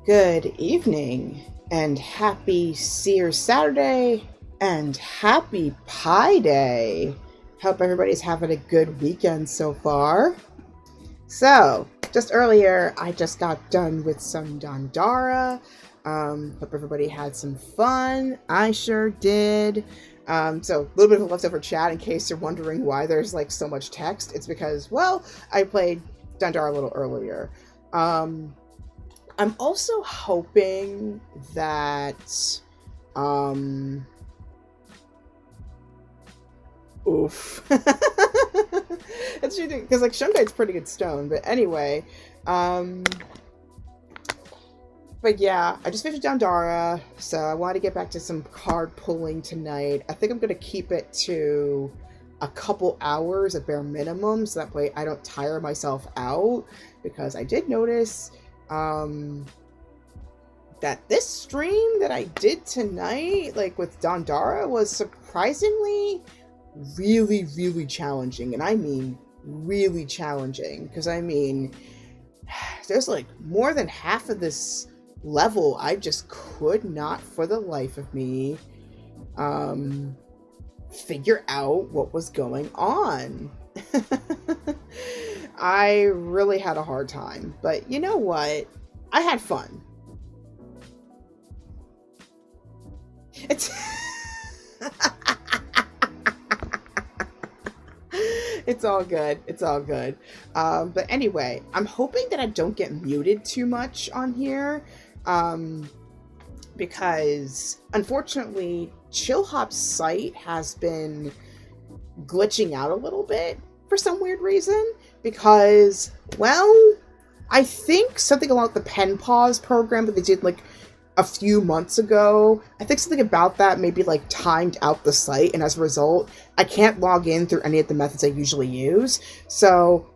Good evening, and happy Seer Saturday, and happy Pie Day. Hope everybody's having a good weekend so far. So, just earlier, I just got done with some Dandara. Hope everybody had some fun. I sure did. So, a little bit of a leftover chat in case you're wondering why there's like so much text. It's because, well, I played Dandara a little earlier. I'm also hoping that, um, oof. It's because like Shungaite's pretty good stone, but anyway, um, but yeah, I just finished Dandara, so I wanted to get back to some card pulling tonight. I think I'm gonna keep it to a couple hours at bare minimum, so that way I don't tire myself out, because I did notice that this stream that I did tonight, like with Dandara, was surprisingly really challenging. And I mean really challenging, because I mean there's like more than half of this level I just could not for the life of me figure out what was going on. I really had a hard time, but you know what? I had fun. It's it's all good. It's all good. But anyway, I'm hoping that I don't get muted too much on here, because unfortunately, Chillhop's site has been glitching out a little bit for some weird reason, because, well, I think something along the pen pause program that they did like a few months ago, I think something about that maybe like timed out the site, and as a result, I can't log in through any of the methods I usually use. So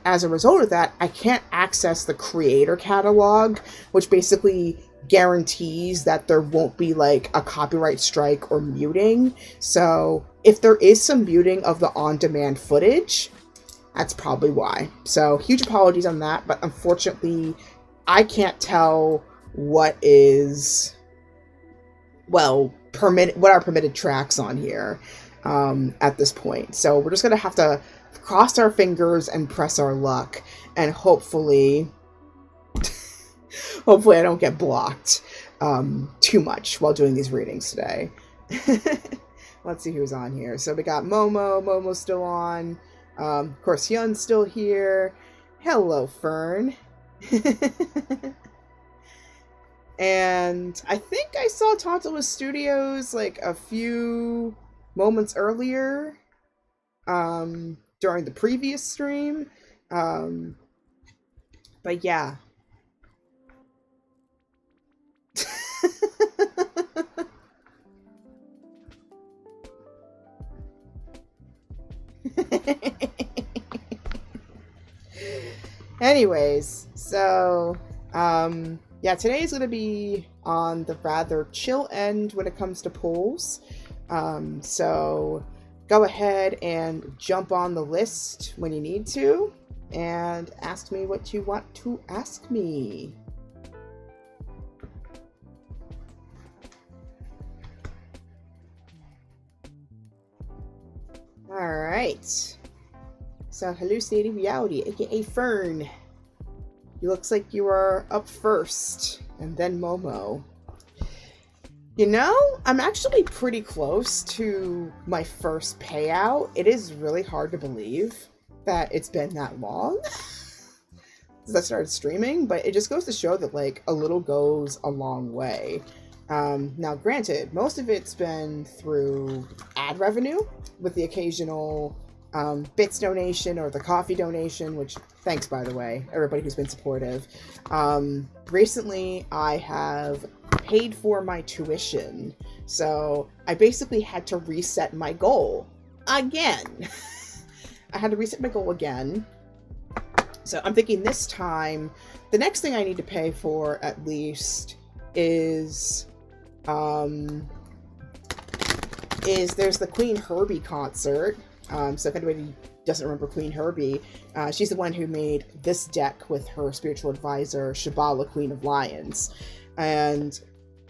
as a result of that, I can't access the creator catalog, which basically guarantees that there won't be like a copyright strike or muting. So if there is some muting of the on-demand footage, that's probably why. So huge apologies on that, but unfortunately, I can't tell what is, well, what are permitted tracks on here at this point. So we're just gonna have to cross our fingers and press our luck, and hopefully I don't get blocked too much while doing these readings today. Let's see who's on here. So we got Momo's still on. Of course, Hyun's still here. Hello, Fern. And I think I saw Tantalus Studios like a few moments earlier during the previous stream. But yeah. Anyways, so yeah, today is going to be on the rather chill end when it comes to polls. So go ahead and jump on the list when you need to and ask me what you want to ask me. Alright. So, hallucinating reality, aka Fern. It looks like you are up first, and then Momo. You know, I'm actually pretty close to my first payout. It is really hard to believe that it's been that long since I started streaming, but it just goes to show that, like, a little goes a long way. Now, granted, most of it's been through ad revenue, with the occasional bits donation or the coffee donation, which, thanks, by the way, everybody who's been supportive. Recently, I have paid for my tuition, so I basically had to reset my goal again. I had to reset my goal again. So I'm thinking this time, the next thing I need to pay for, at least, is there's the Queen Herbie concert. So if anybody doesn't remember Queen Herbie, she's the one who made this deck with her spiritual advisor, Shabala, Queen of Lions. And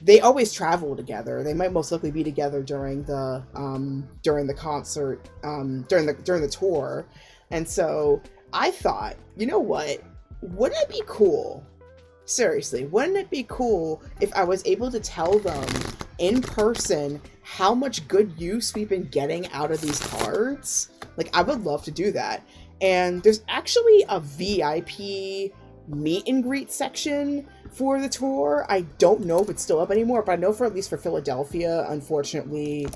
they always travel together. They might most likely be together during the concert, during the tour. And so I thought, you know what? Wouldn't it be cool? Seriously, wouldn't it be cool if I was able to tell them in person how much good use we've been getting out of these cards? Like, I would love to do that. And there's actually a VIP meet and greet section for the tour. I don't know if it's still up anymore, but I know at least for Philadelphia, unfortunately,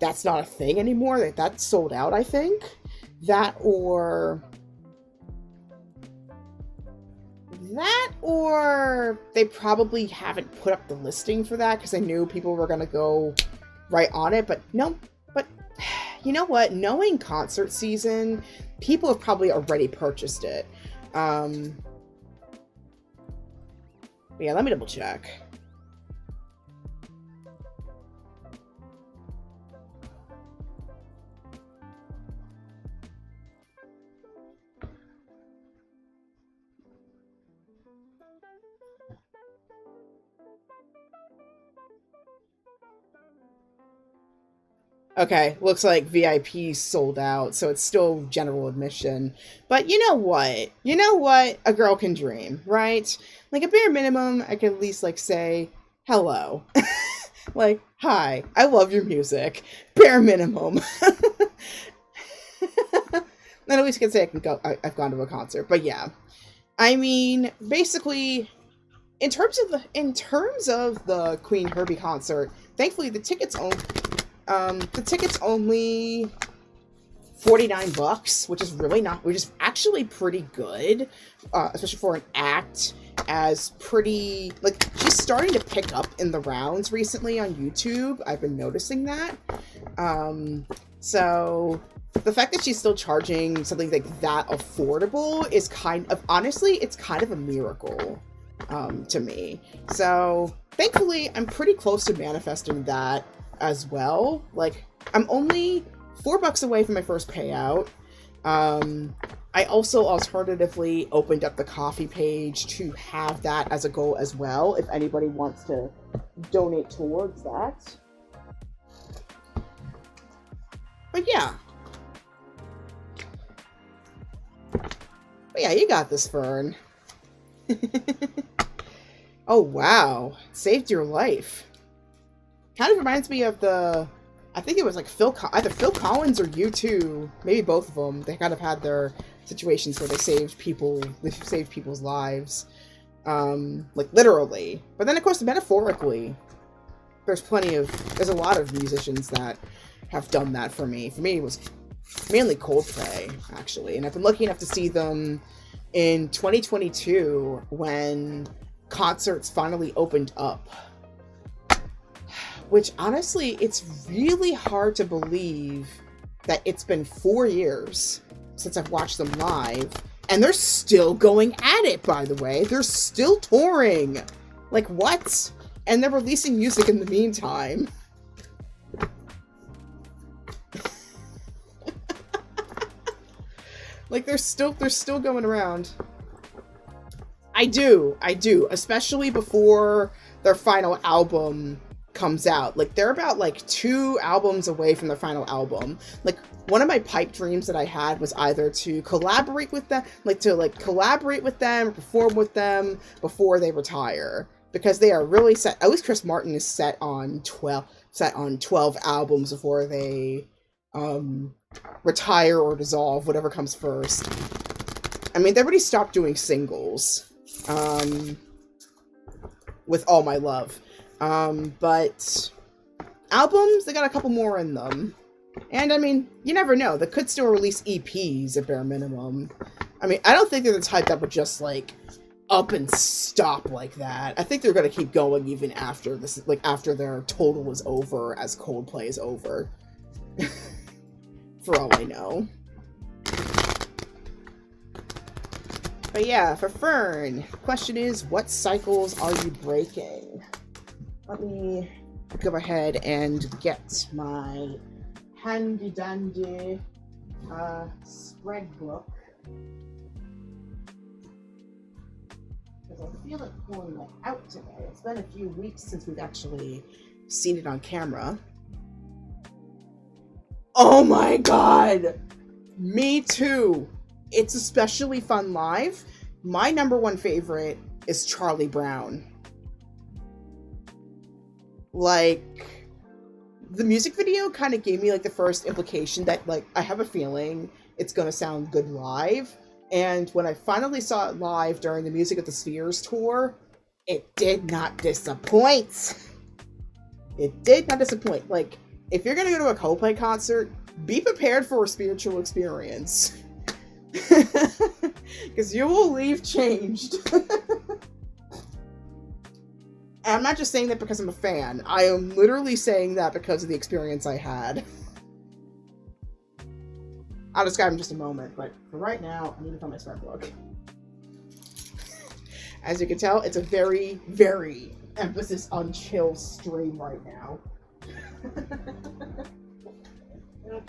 that's not a thing anymore. That's sold out, I think. That or they probably haven't put up the listing for that because I knew people were going to go right on it. But no, but you know what? Knowing concert season, people have probably already purchased it. Yeah, let me double check. Okay, looks like VIP sold out, so it's still general admission. But you know what? You know what? A girl can dream, right? Like, a bare minimum, I can at least, like, say, hello. Like, hi, I love your music. Bare minimum. Then at least I can say I've gone to a concert. But yeah. I mean, basically, in terms of the Queen Herbie concert, thankfully the tickets only $49, which is actually pretty good, especially for an act as pretty, like, she's starting to pick up in the rounds recently on YouTube. I've been noticing that. So the fact that she's still charging something like that affordable is honestly, it's kind of a miracle, to me. So thankfully, I'm pretty close to manifesting that as well. Like, I'm only $4 away from my first payout. I also alternatively opened up the coffee page to have that as a goal as well, if anybody wants to donate towards that. But yeah. But yeah, you got this, Fern. Oh, wow. Saved your life. Kind of reminds me of I think it was like either Phil Collins or U2, maybe both of them. They kind of had their situations where they saved people's lives, like literally. But then, of course, metaphorically, there's a lot of musicians that have done that for me. For me, it was mainly Coldplay, actually, and I've been lucky enough to see them in 2022 when concerts finally opened up. Which, honestly, it's really hard to believe that it's been 4 years since I've watched them live. And they're still going at it, by the way. They're still touring. Like, what? And they're releasing music in the meantime. Like, they're still going around. I do. Especially before their final album comes out. Like, they're about like 2 albums away from their final album. Like, one of my pipe dreams that I had was either to collaborate with them, or perform with them before they retire, because they are really set. At least Chris Martin is set on 12 albums before they retire or dissolve, whatever comes first. I mean, they already stopped doing singles with All My Love. But albums, they got a couple more in them. And I mean, you never know. They could still release EPs at bare minimum. I mean, I don't think they're the type that would just, like, up and stop like that. I think they're going to keep going even after this, like, after their total is over, as Coldplay is over. For all I know. But yeah, for Fern, the question is, what cycles are you breaking? Let me go ahead and get my handy dandy spread book. Because I feel like pulling that out today. It's been a few weeks since we've actually seen it on camera. Oh my god! Me too! It's especially fun live. My number one favorite is Charlie Brown. Like, the music video kind of gave me like the first implication that like I have a feeling it's gonna sound good live. And when I finally saw it live during the Music of the Spheres tour, it did not disappoint. It did not disappoint. Like, if you're gonna go to a Coldplay concert, be prepared for a spiritual experience. Because you will leave changed. I'm not just saying that because I'm a fan. I am literally saying that because of the experience I had. I'll describe in just a moment, but for right now, I need to find my spread book. As you can tell, it's a very, very emphasis on chill stream right now. Okay.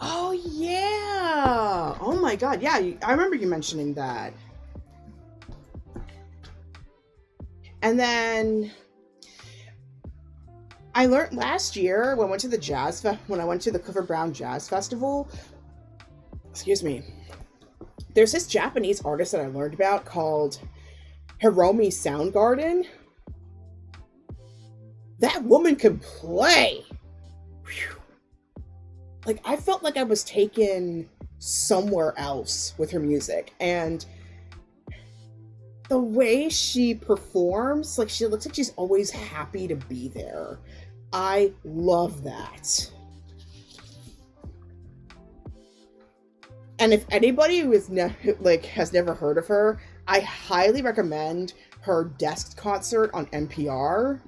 Oh, yeah! Oh my god, yeah, I remember you mentioning that. And then I learned last year when I went to the Clifford Brown Jazz Festival. Excuse me. There's this Japanese artist that I learned about called Hiromi Soundgarden. That woman can play. Whew. Like, I felt like I was taken somewhere else with her music. And the way she performs, like, she looks like she's always happy to be there. I love that. And if anybody who is has never heard of her, I highly recommend her desk concert on NPR.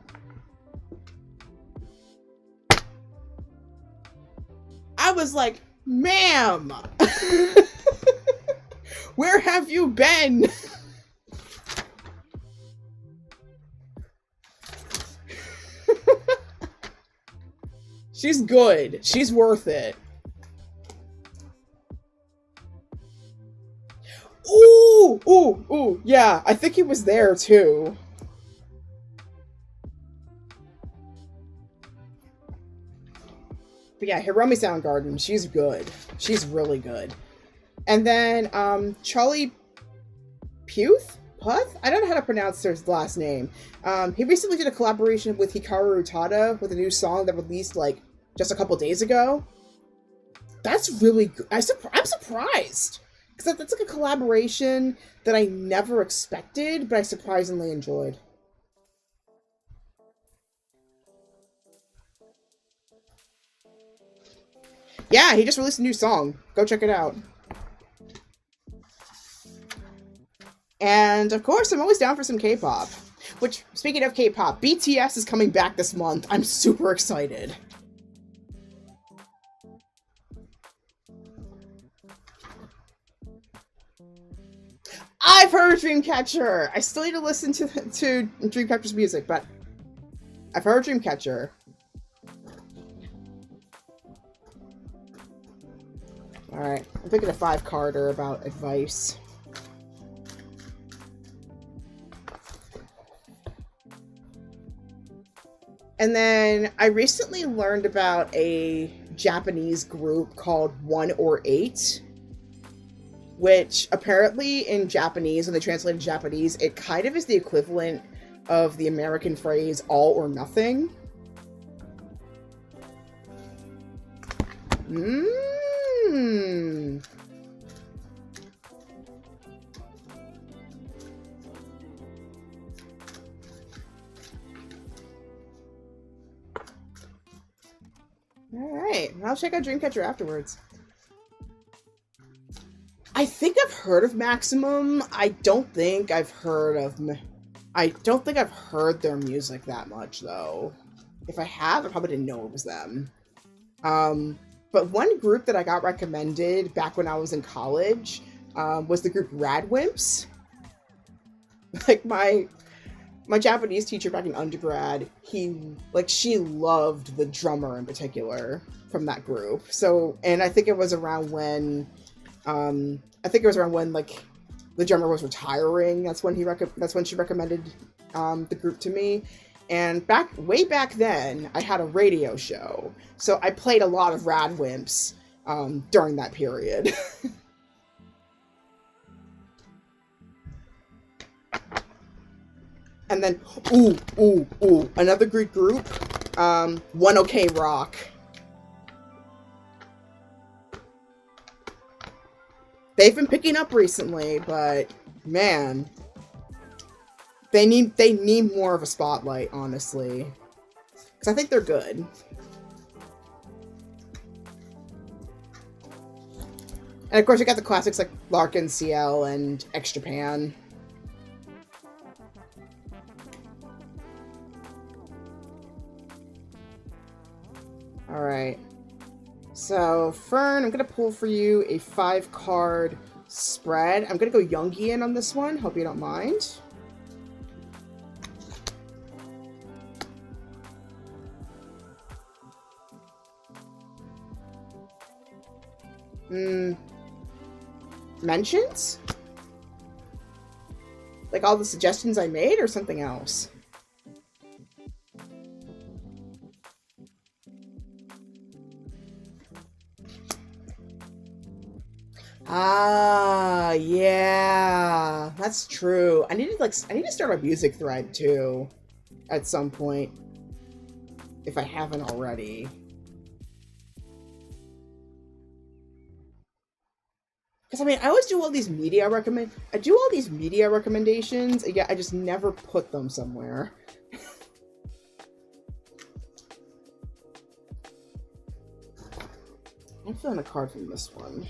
I was like, ma'am, where have you been? She's good. She's worth it. Ooh, yeah, I think he was there too. But yeah, Hiromi Soundgarden, she's good. She's really good. And then, Charlie Puth? I don't know how to pronounce his last name. He recently did a collaboration with Hikaru Utada with a new song that released, like, just a couple days ago. That's really good. I'm surprised. Because that's like a collaboration that I never expected, but I surprisingly enjoyed. Yeah, he just released a new song. Go check it out. And, of course, I'm always down for some K-pop. Which, speaking of K-pop, BTS is coming back this month. I'm super excited. I've heard Dreamcatcher! I still need to listen to Dreamcatcher's music, but I've heard Dreamcatcher. Alright, I'm picking a 5-carder about advice. And then I recently learned about a Japanese group called 1 or 8, which apparently in Japanese, when they translated Japanese, it kind of is the equivalent of the American phrase all or nothing. Alright, I'll check out Dreamcatcher afterwards. I think I've heard of Maximum. I don't think I've heard their music that much, though. If I have, I probably didn't know it was them. But one group that I got recommended back when I was in college was the group Radwimps. Like, my Japanese teacher back in undergrad, she loved the drummer in particular from that group. So, and I think it was around when, like, the drummer was retiring. That's when she recommended the group to me. And way back then, I had a radio show, so I played a lot of Radwimps during that period. And then, another Greek group, One OK Rock. They've been picking up recently, but man, they need more of a spotlight, honestly, because I think they're good. And of course, we got the classics like Larkin, CL, and X Japan. Alright. So, Fern, I'm going to pull for you a 5-card spread. I'm going to go Jungian on this one. Hope you don't mind. Mentions? Like all the suggestions I made, or something else? Ah, yeah, that's true. I need to start a music thread too, at some point, if I haven't already. Because I mean, I always do all these media recommendations, and yet I just never put them somewhere. I'm feeling a card from this one.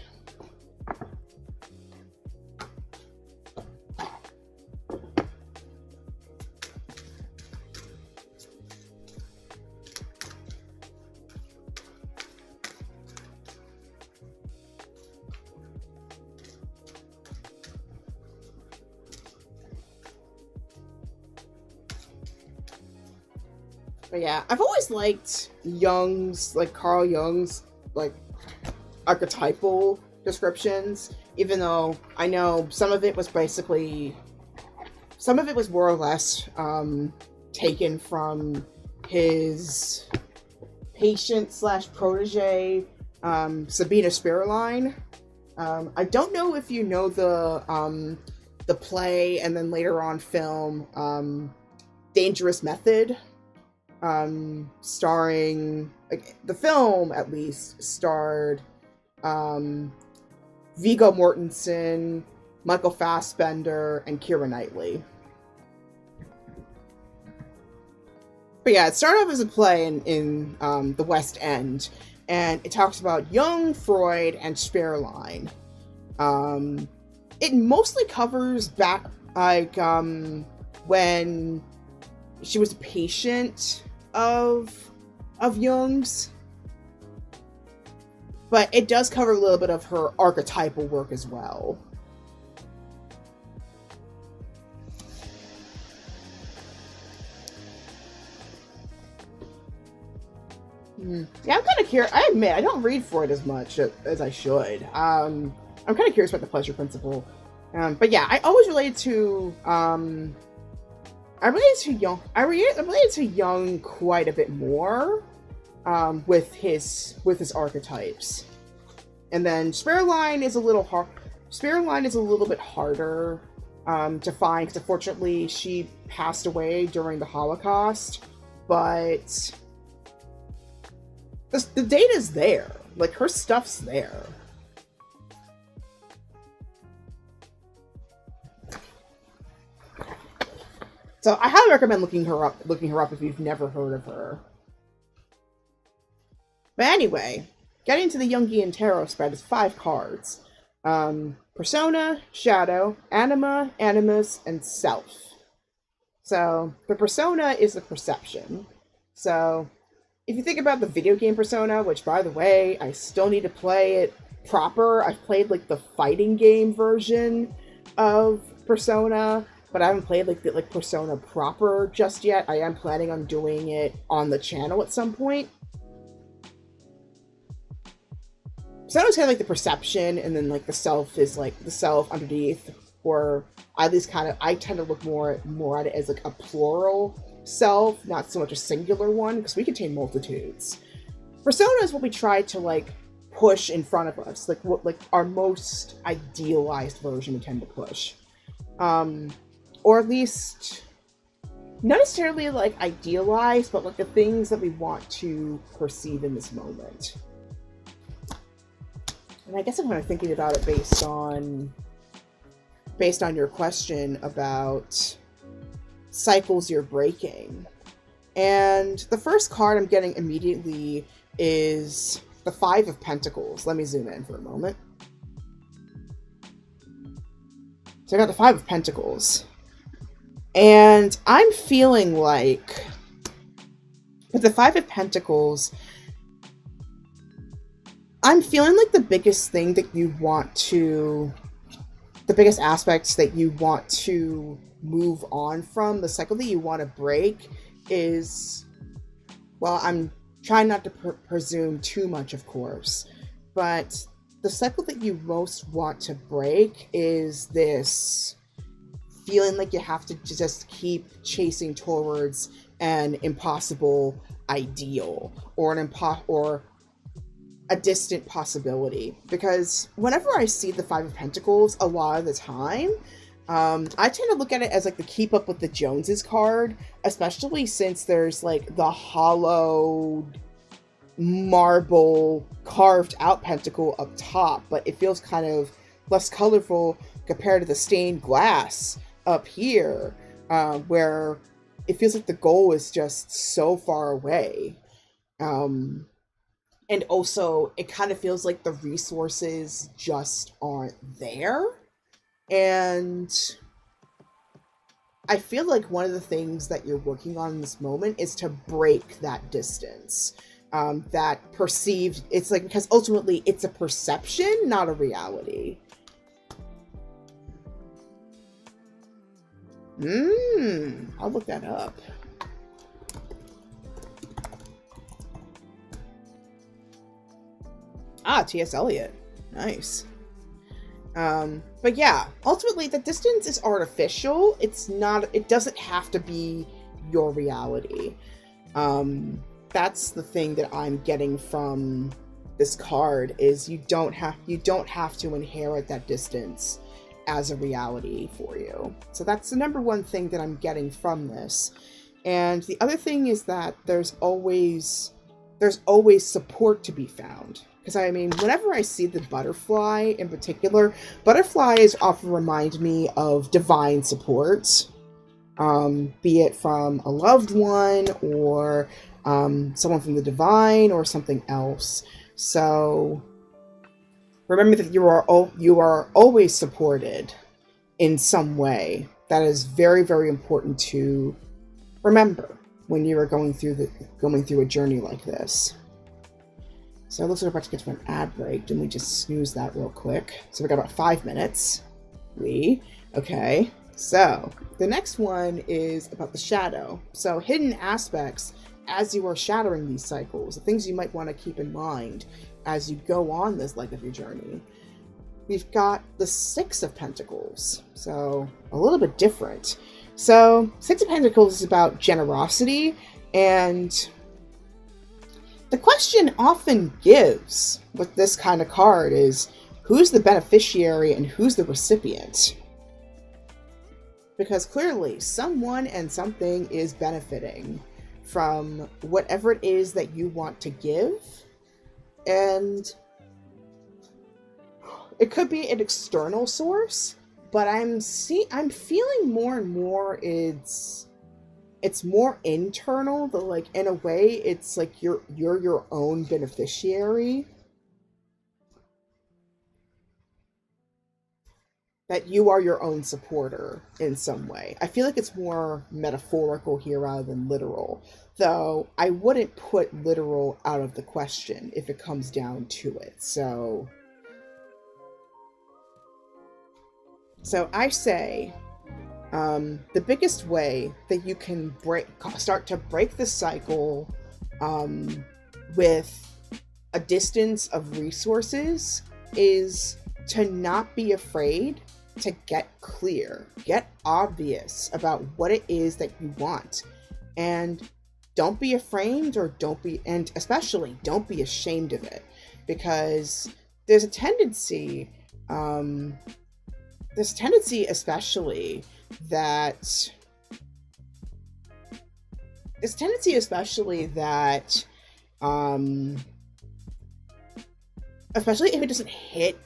But yeah, I've always liked Carl Jung's, like, archetypal descriptions, even though I know some of it was more or less taken from his patient/protege, Sabina Spiraline. I don't know if you know the play and then later on film, Dangerous Method. Starring, like, the film at least starred Viggo Mortensen, Michael Fassbender, and Keira Knightley. But yeah, it started off as a play in the West End, and it talks about Jung, Freud, and Spiraline. It mostly covers back, like, when she was a patient of Jung's, but it does cover a little bit of her archetypal work as well. Yeah, I'm kind of curious. I admit, I don't read Freud as much as I should. I'm kind of curious about the pleasure principle. But yeah, I always related to I related to Jung quite a bit more, with his archetypes. And then Spiraline is a little bit harder to find, because unfortunately she passed away during the Holocaust. But the data's there. Like, her stuff's there. So I highly recommend looking her up if you've never heard of her. But anyway, getting to the Jungian Tarot spread is 5 cards. Persona, shadow, anima, animus, and self. So the persona is the perception. So if you think about the video game Persona, which by the way, I still need to play it proper. I've played like the fighting game version of Persona, but I haven't played like the Persona proper just yet. I am planning on doing it on the channel at some point. Persona's kind of like the perception, and then like the self is like the self underneath, or at least kind of I tend to look more at it as like a plural self, not so much a singular one, because we contain multitudes. Persona is what we try to like push in front of us, like what like our most idealized version we tend to push, or at least not necessarily like idealized, but like the things that we want to perceive in this moment. And I guess I'm kind of thinking about it based on your question about cycles you're breaking. And the first card I'm getting immediately is the Five of Pentacles. Let me zoom in for a moment. So I got the Five of Pentacles. And I'm feeling like with the Five of Pentacles, I'm feeling like the biggest aspects that you want to move on from, the cycle that you want to break is, well, I'm trying not to presume too much, of course, but the cycle that you most want to break is this feeling like you have to just keep chasing towards an impossible ideal or a distant possibility. Because whenever I see the Five of Pentacles, a lot of the time, I tend to look at it as like the Keep Up with the Joneses card, especially since there's like the hollowed marble carved out pentacle up top, but it feels kind of less colorful compared to the stained glass up here, where it feels like the goal is just so far away. And also, it kind of feels like the resources just aren't there. And I feel like one of the things that you're working on in this moment is to break that distance. That perceived, it's like, because ultimately it's a perception, not a reality. I'll look that up. T.S. Eliot. Nice. But yeah, ultimately the distance is artificial. It doesn't have to be your reality. That's the thing that I'm getting from this card is you don't have to inherit that distance as a reality for you. So that's the number one thing that I'm getting from this. And the other thing is that there's always support to be found. Because, I mean, whenever I see the butterfly in particular, butterflies often remind me of divine support, be it from a loved one or someone from the divine or something else. So remember that you are always supported in some way. That is very, very important to remember when you are going through a journey like this. So it looks like we're about to get to an ad break. Didn't we just snooze that real quick? So we got about 5 minutes. Okay. So the next one is about the shadow. So hidden aspects as you are shattering these cycles, the things you might want to keep in mind as you go on this leg of your journey. We've got the Six of Pentacles. So a little bit different. So Six of Pentacles is about generosity, and the question often gives with this kind of card is who's the beneficiary and who's the recipient? Because clearly someone and something is benefiting from whatever it is that you want to give. And it could be an external source, but I'm feeling more and more it's more internal, but like in a way it's like you're your own beneficiary. that you are your own supporter in some way. I feel like it's more metaphorical here rather than literal, though I wouldn't put literal out of the question if it comes down to it. So I say, the biggest way that you can start to break the cycle with a distance of resources is to not be afraid to get clear, get obvious about what it is that you want. And don't be afraid and especially don't be ashamed of it, because there's a tendency especially that especially if it doesn't hit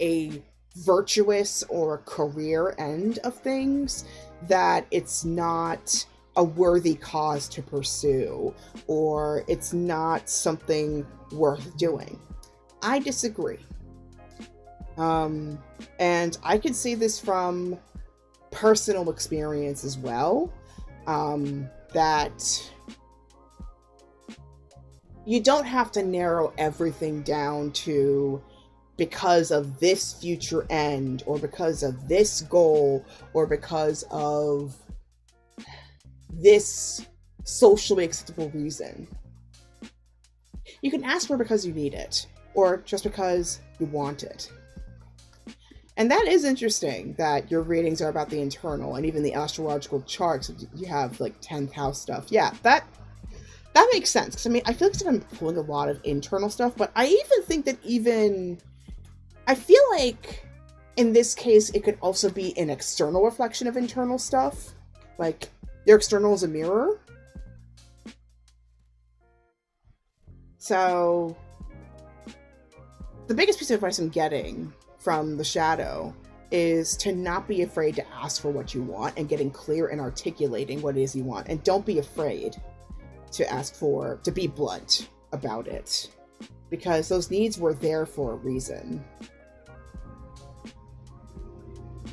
a virtuous or career end of things, that it's not a worthy cause to pursue, or it's not something worth doing. I disagree. And I can see this from personal experience as well, that you don't have to narrow everything down to because of this future end, or because of this goal, or because of this socially acceptable reason. You can ask for it because you need it, or just because you want it. And that is interesting that your readings are about the internal, and even the astrological charts, you have like 10th house stuff. Yeah, that makes sense. Because I mean, I feel like I'm pulling a lot of internal stuff, but I even think that I feel like in this case, it could also be an external reflection of internal stuff. Like, your external is a mirror. So, the biggest piece of advice I'm getting from the shadow is to not be afraid to ask for what you want, and getting clear and articulating what it is you want. And don't be afraid to be blunt about it, because those needs were there for a reason.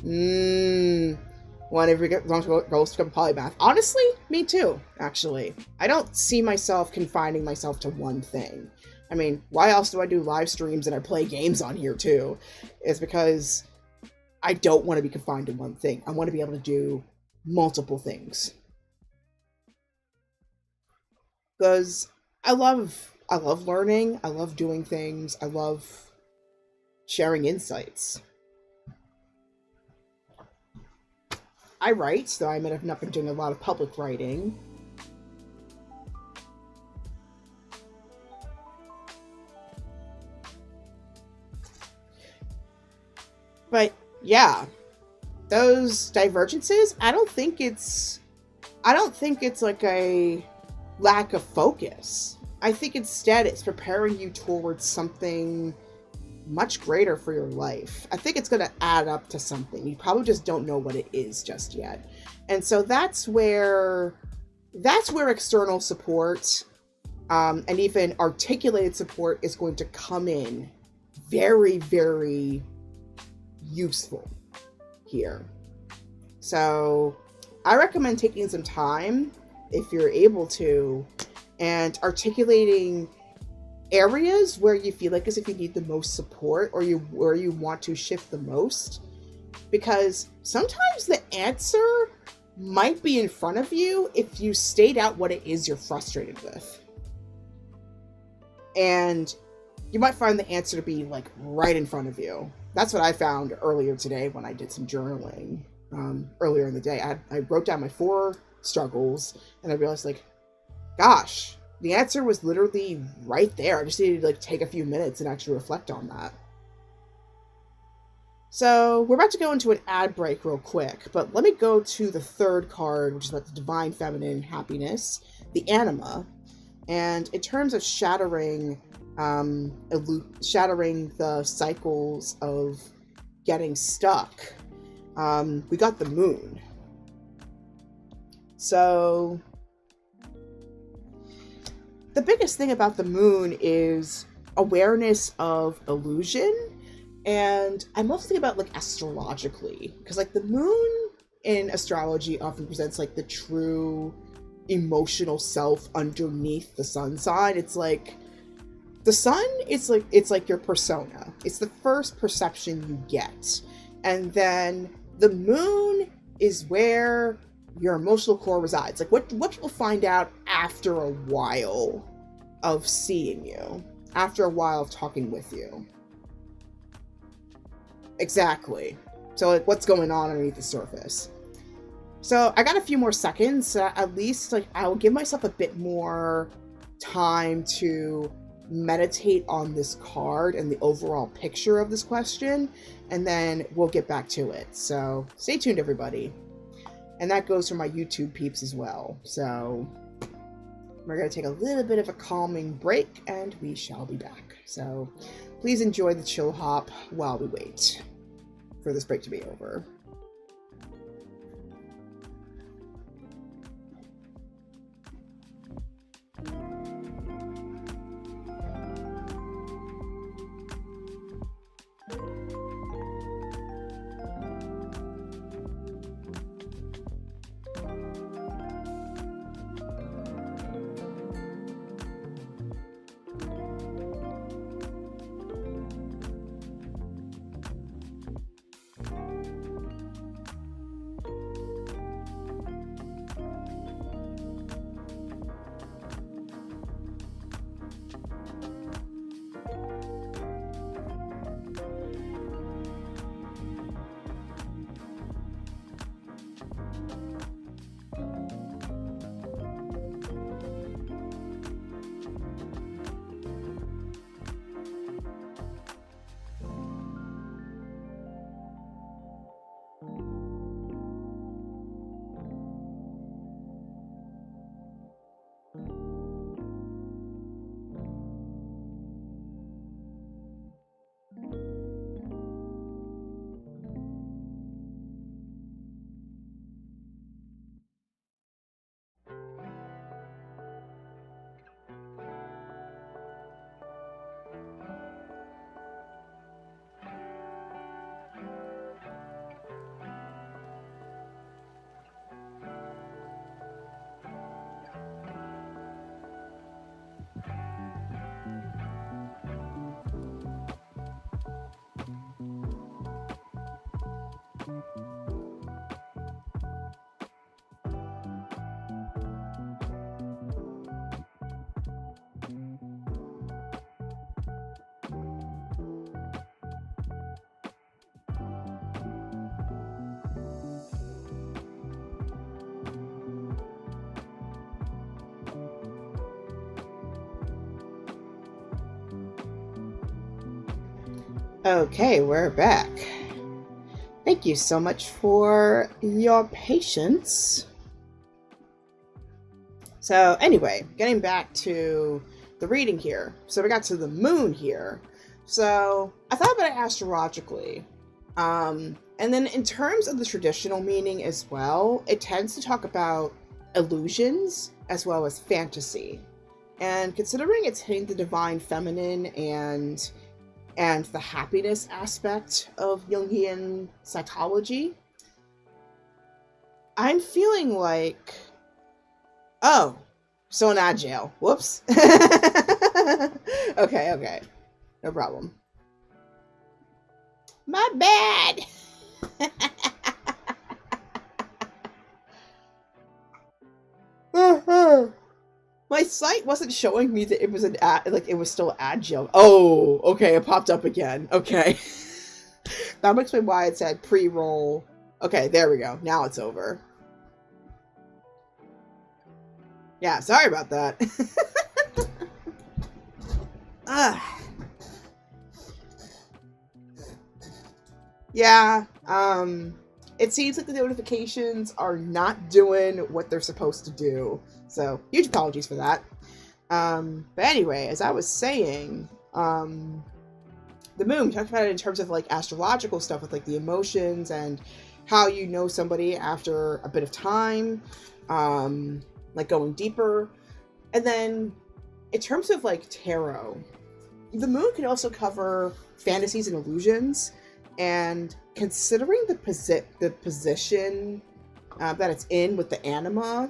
One of your goals to become polymath. Honestly, me too, actually. I don't see myself confining myself to one thing. I mean, why else do I do live streams and I play games on here too? It's because I don't want to be confined to one thing. I want to be able to do multiple things. Because I love learning, I love doing things, I love sharing insights. I write, so I might have not been doing a lot of public writing. But yeah, those divergences, I don't think it's like a lack of focus. I think instead it's preparing you towards something much greater for your life. I think it's going to add up to something. You probably just don't know what it is just yet. And so that's where external support, and even articulated support, is going to come in very, very useful here. So I recommend taking some time, if you're able to, and articulating areas where you feel like as if you need the most support, or where you want to shift the most, because sometimes the answer might be in front of you if you state out what it is you're frustrated with. And you might find the answer to be like right in front of you. That's what I found earlier today when I did some journaling. Earlier in the day, I wrote down my 4 struggles, and I realized, like, gosh, the answer was literally right there. I just needed to take a few minutes and actually reflect on that. So we're about to go into an ad break real quick, but let me go to the 3rd card, which is about the divine feminine happiness, the anima. And in terms of shattering the cycles of getting stuck, we got the moon. So the biggest thing about the moon is awareness of illusion And I'm also thinking about like astrologically, because like the moon in astrology often presents like the true emotional self underneath the sun sign. It's like the sun, it's like your persona. It's the first perception you get. And then the moon is where your emotional core resides. Like what people find out after a while of seeing you, after a while of talking with you. Exactly. So like what's going on underneath the surface. So I got a few more seconds. So at least like I will give myself a bit more time to meditate on this card and the overall picture of this question, and then we'll get back to it. So stay tuned, everybody. And that goes for my YouTube peeps as well. So we're going to take a little bit of a calming break, and we shall be back. So please enjoy the chill hop while we wait for this break to be over. Okay, we're back. Thank you so much for your patience. So anyway, getting back to the reading here. So we got to the moon here. So I thought about it astrologically. And then in terms of the traditional meaning as well, it tends to talk about illusions as well as fantasy. And considering it's hitting the divine feminine and the happiness aspect of Jungian psychology, I'm feeling like, oh, so in jail. Whoops. Okay. No problem. My bad. My site wasn't showing me that it was an ad, like it was still agile. Oh, okay, it popped up again. Okay. That makes me why it said pre-roll. Okay, there we go. Now it's over. Yeah, sorry about that. Yeah, it seems like the notifications are not doing what they're supposed to do. So, huge apologies for that. But anyway, as I was saying, the moon, we talked about it in terms of like astrological stuff with like the emotions and how you know somebody after a bit of time, like going deeper. And then in terms of like tarot, the moon can also cover fantasies and illusions, and considering the position that it's in with the anima,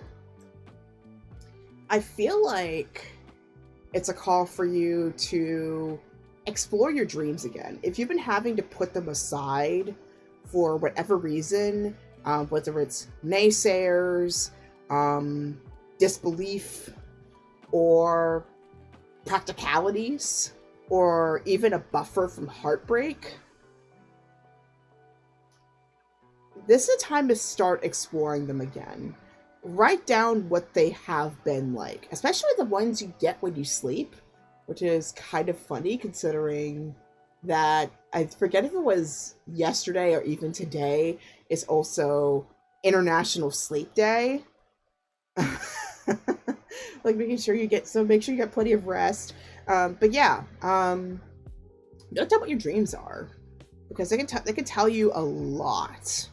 I feel like it's a call for you to explore your dreams again. If you've been having to put them aside for whatever reason, whether it's naysayers, disbelief, or practicalities, or even a buffer from heartbreak, this is a time to start exploring them again. Write down what they have been like, especially the ones you get when you sleep, which is kind of funny considering that I forget if it was yesterday or even today is also International Sleep Day. Like making sure you get, so make sure you get plenty of rest. But yeah, note down what your dreams are, because they can tell you a lot.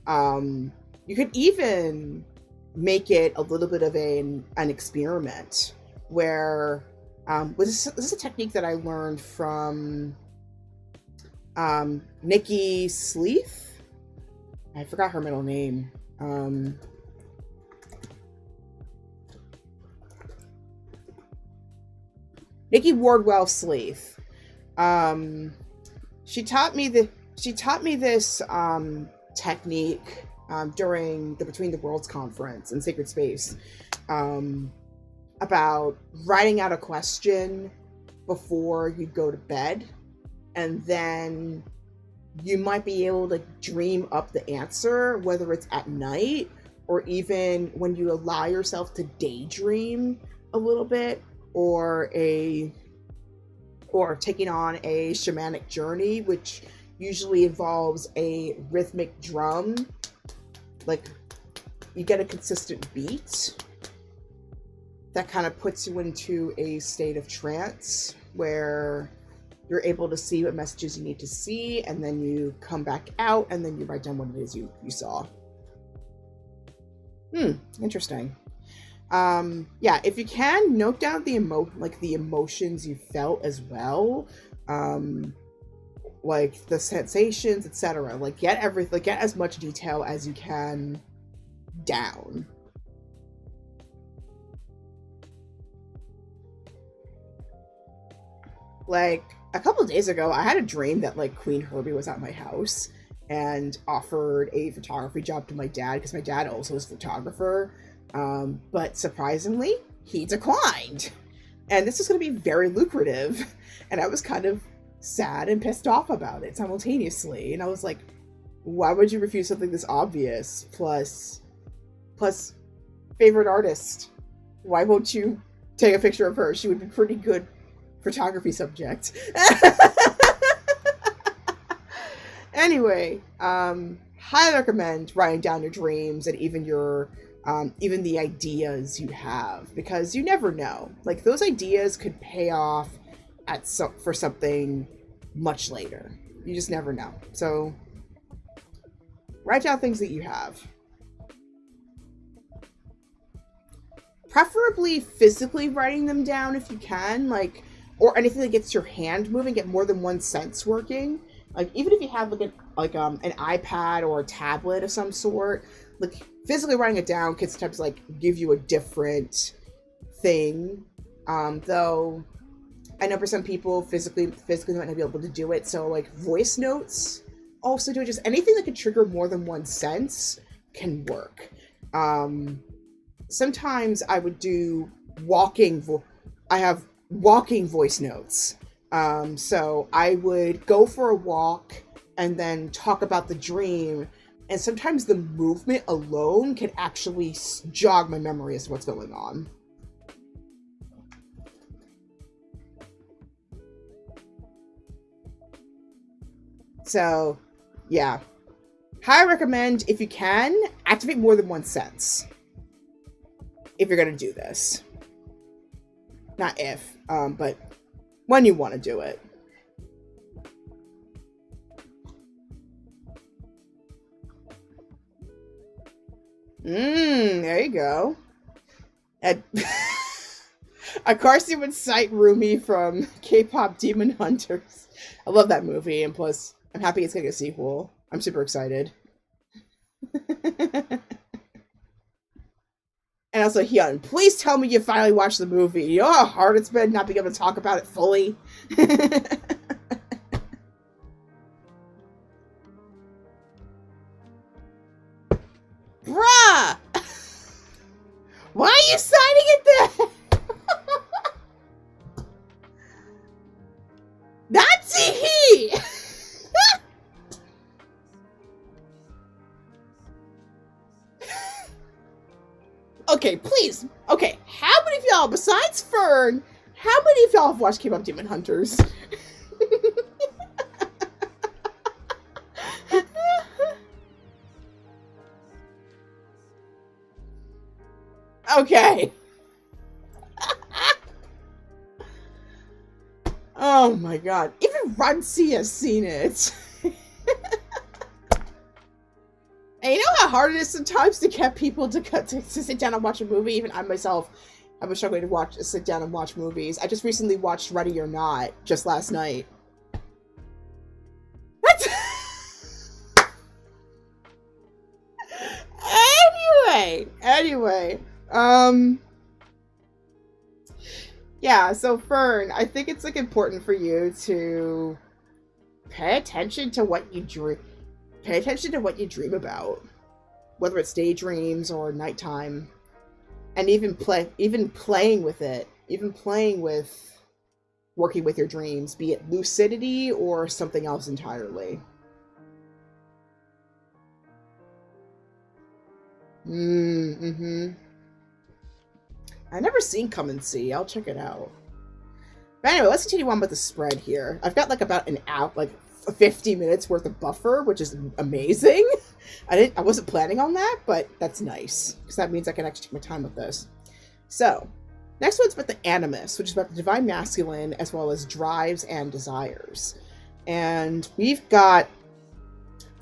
You could even make it a little bit of an experiment where this is a technique that I learned from Nikki Sleeth. I forgot her middle name. Nikki Wardwell Sleeth. She taught me this technique during the Between the Worlds conference in Sacred Space, about writing out a question before you go to bed, and then you might be able to dream up the answer, whether it's at night or even when you allow yourself to daydream a little bit, or taking on a shamanic journey, which usually involves a rhythmic drum. Like, you get a consistent beat that kind of puts you into a state of trance where you're able to see what messages you need to see, and then you come back out and then you write down what it is you saw. Interesting. Yeah, if you can, note down the emotions you felt as well. Like the sensations, etc. Like get as much detail as you can down. Like a couple of days ago, I had a dream that like Queen Herbie was at my house and offered a photography job to my dad, because my dad also is a photographer. But surprisingly, he declined. And this is going to be very lucrative. And I was kind of sad and pissed off about it simultaneously. And I was like, why would you refuse something this obvious? Plus favorite artist. Why won't you take a picture of her? She would be pretty good photography subject. Anyway, highly recommend writing down your dreams and even even the ideas you have, because you never know. Like, those ideas could pay off for something much later. You just never know. So write down things that you have. Preferably physically writing them down if you can, like, or anything that gets your hand moving, get more than one sense working. Like, even if you have an iPad or a tablet of some sort, like, physically writing it down can sometimes like give you a different thing. Though I know for some people physically might not be able to do it. So like voice notes also do it. Just anything that can trigger more than one sense can work. Sometimes I would do I have walking voice notes. So I would go for a walk and then talk about the dream. And sometimes the movement alone can actually jog my memory as to what's going on. So, yeah. Highly recommend, if you can, activate more than one sense. If you're going to do this. Not if, but when you want to do it. There you go. Of course, you would cite Rumi from K-pop Demon Hunters. I love that movie, and plus, I'm happy it's getting a sequel. I'm super excited. And also, Hyun, please tell me you finally watched the movie. You know how hard it's been not being able to talk about it fully? Bruh! Why are you signing it there? That's he! Okay, please. Okay, how many of y'all, besides Fern, how many of y'all have watched K-pop Demon Hunters? Okay. Oh my god. Even Runcy has seen it. And you know how hard it is sometimes to get people to sit down and watch a movie? Even I myself, I was struggling to sit down and watch movies. I just recently watched Ready or Not just last night. What? Anyway. Yeah, so Fern, I think it's like important for you to pay attention to what you dream. Pay attention to what you dream about, whether it's daydreams or nighttime, and even playing with it, even playing with working with your dreams, be it lucidity or something else entirely. Mm-hmm. I never seen Come and See. I'll check it out. But anyway, let's continue on with the spread here. I've got like about an hour, like 50 minutes worth of buffer, which is amazing. I wasn't planning on that, but that's nice because that means I can actually take my time with this. So, next one's about the animus, which is about the divine masculine as well as drives and desires. And we've got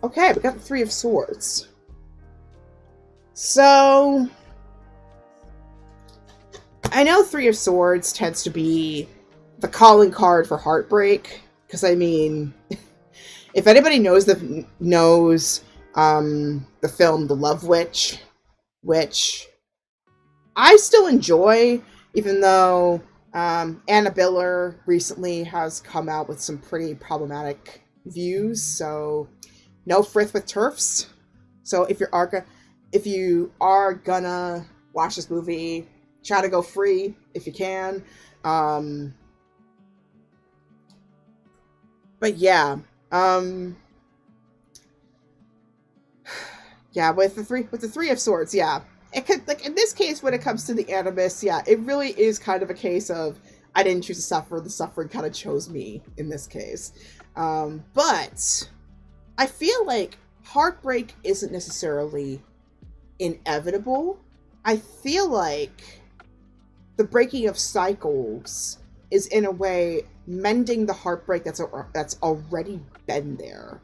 the Three of Swords. So, I know Three of Swords tends to be the calling card for heartbreak, because I mean, if anybody knows the film The Love Witch, which I still enjoy, even though Anna Biller recently has come out with some pretty problematic views. So no frith with turfs. So if you are gonna watch this movie, try to go free if you can. But yeah, yeah, with the Three of Swords, yeah, it could, like in this case when it comes to the animus, yeah, it really is kind of a case of I didn't choose to suffer; the suffering kind of chose me in this case. But I feel like heartbreak isn't necessarily inevitable. I feel like the breaking of cycles is in a way mending the heartbreak that's already been there.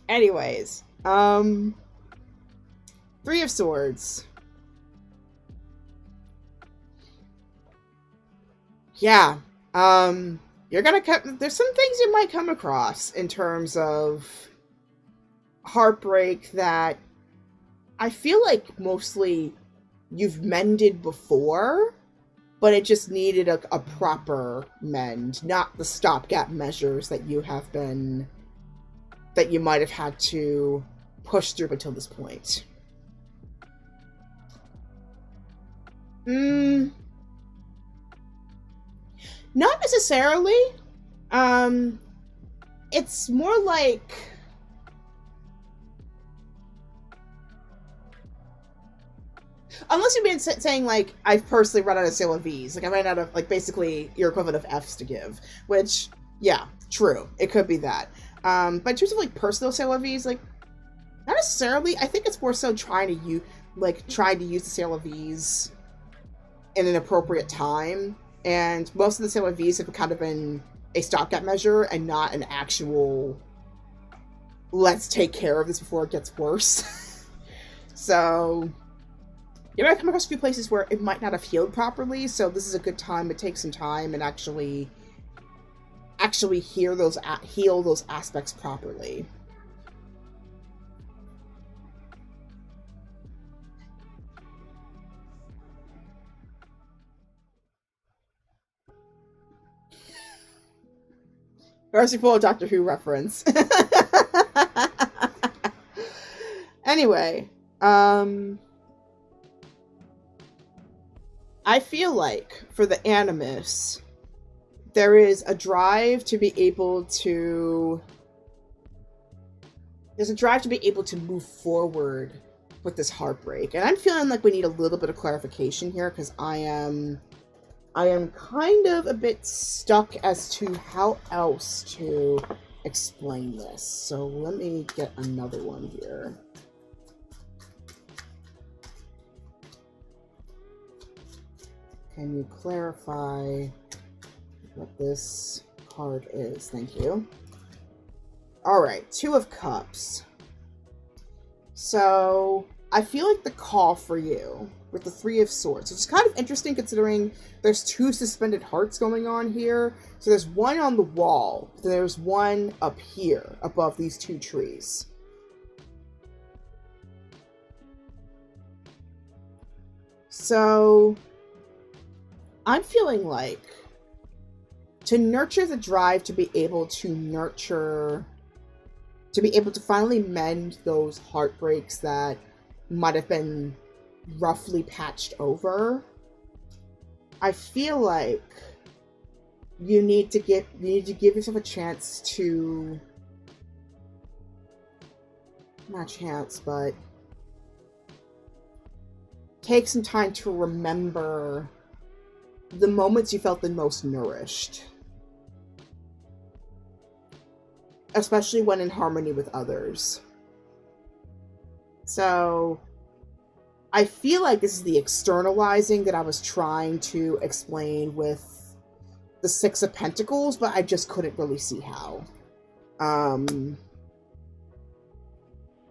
Anyways, Three of Swords. Yeah, you're gonna there's some things you might come across in terms of heartbreak that I feel like mostly you've mended before, but it just needed a proper mend, not the stopgap measures that you might have had to push through until this point. Not necessarily. It's more like unless you've been saying, like, I've personally run out of Sailor V's. Like, I ran out of, like, basically your equivalent of F's to give. Which, yeah, true. It could be that. But in terms of, like, personal Sailor V's, like, not necessarily. I think it's more so trying to use the Sailor V's in an appropriate time. And most of the Sailor V's have kind of been a stopgap measure and not an actual let's take care of this before it gets worse. So you might come across a few places where it might not have healed properly, so this is a good time to take some time and actually heal those aspects properly. Merciful Doctor Who reference. Anyway, I feel like for the Animus, there is a drive to be able to... There's a drive to be able to move forward with this heartbreak. And I'm feeling like we need a little bit of clarification here, because I am kind of a bit stuck as to how else to explain this. So let me get another one here. Can you clarify what this card is? Thank you. All right, Two of Cups. So I feel like the call for you with the Three of Swords, which is kind of interesting considering there's two suspended hearts going on here. So there's one on the wall, then there's one up here above these two trees. So I'm feeling like to nurture the drive to be able to finally mend those heartbreaks that might have been roughly patched over, I feel like you need to give yourself a chance to, not chance, but take some time to remember the moments you felt the most nourished, especially when in harmony with others. So I feel like this is the externalizing that I was trying to explain with the Six of Pentacles, but I just couldn't really see how.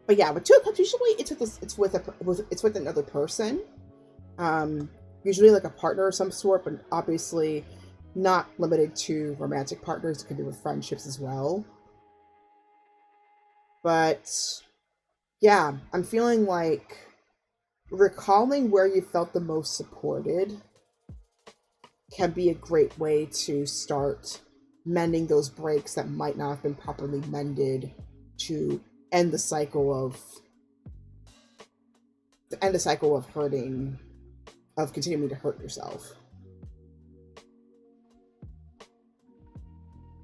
But yeah, with Two of Cups, usually it's with another person. Usually like a partner of some sort, but obviously not limited to romantic partners. It could be with friendships as well. But yeah, I'm feeling like recalling where you felt the most supported can be a great way to start mending those breaks that might not have been properly mended to end the cycle of hurting, of continuing to hurt yourself.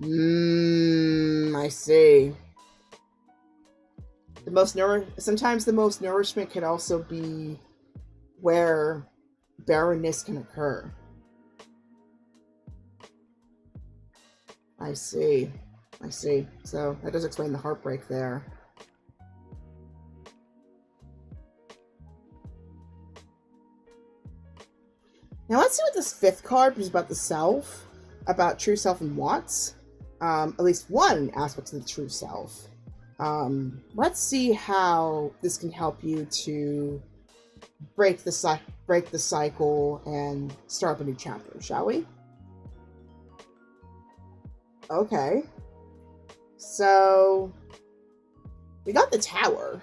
I see. Sometimes the most nourishment can also be where barrenness can occur. I see. So that does explain the heartbreak there. Now let's see what this fifth card is about the self, about true self and wants. At least one aspect of the true self. Let's see how this can help you to break the cycle and start up a new chapter, shall we? Okay. So we got the Tower.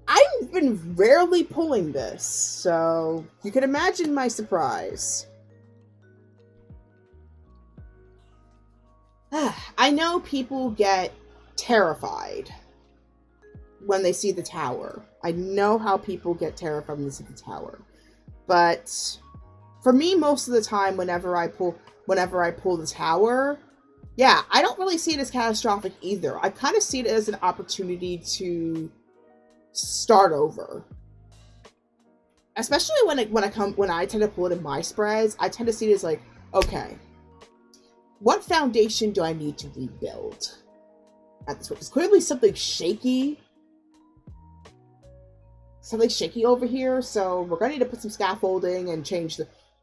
I've been rarely pulling this, so you can imagine my surprise. I know people get terrified when they see the Tower. I know how people get terrified when they see the Tower. But for me, most of the time, whenever I pull the Tower, yeah, I don't really see it as catastrophic either. I kind of see it as an opportunity to start over. Especially when I tend to pull it in my spreads, I tend to see it as like, okay, what foundation do I need to rebuild at this point? There's clearly something shaky over here, so we're gonna need to put some scaffolding and change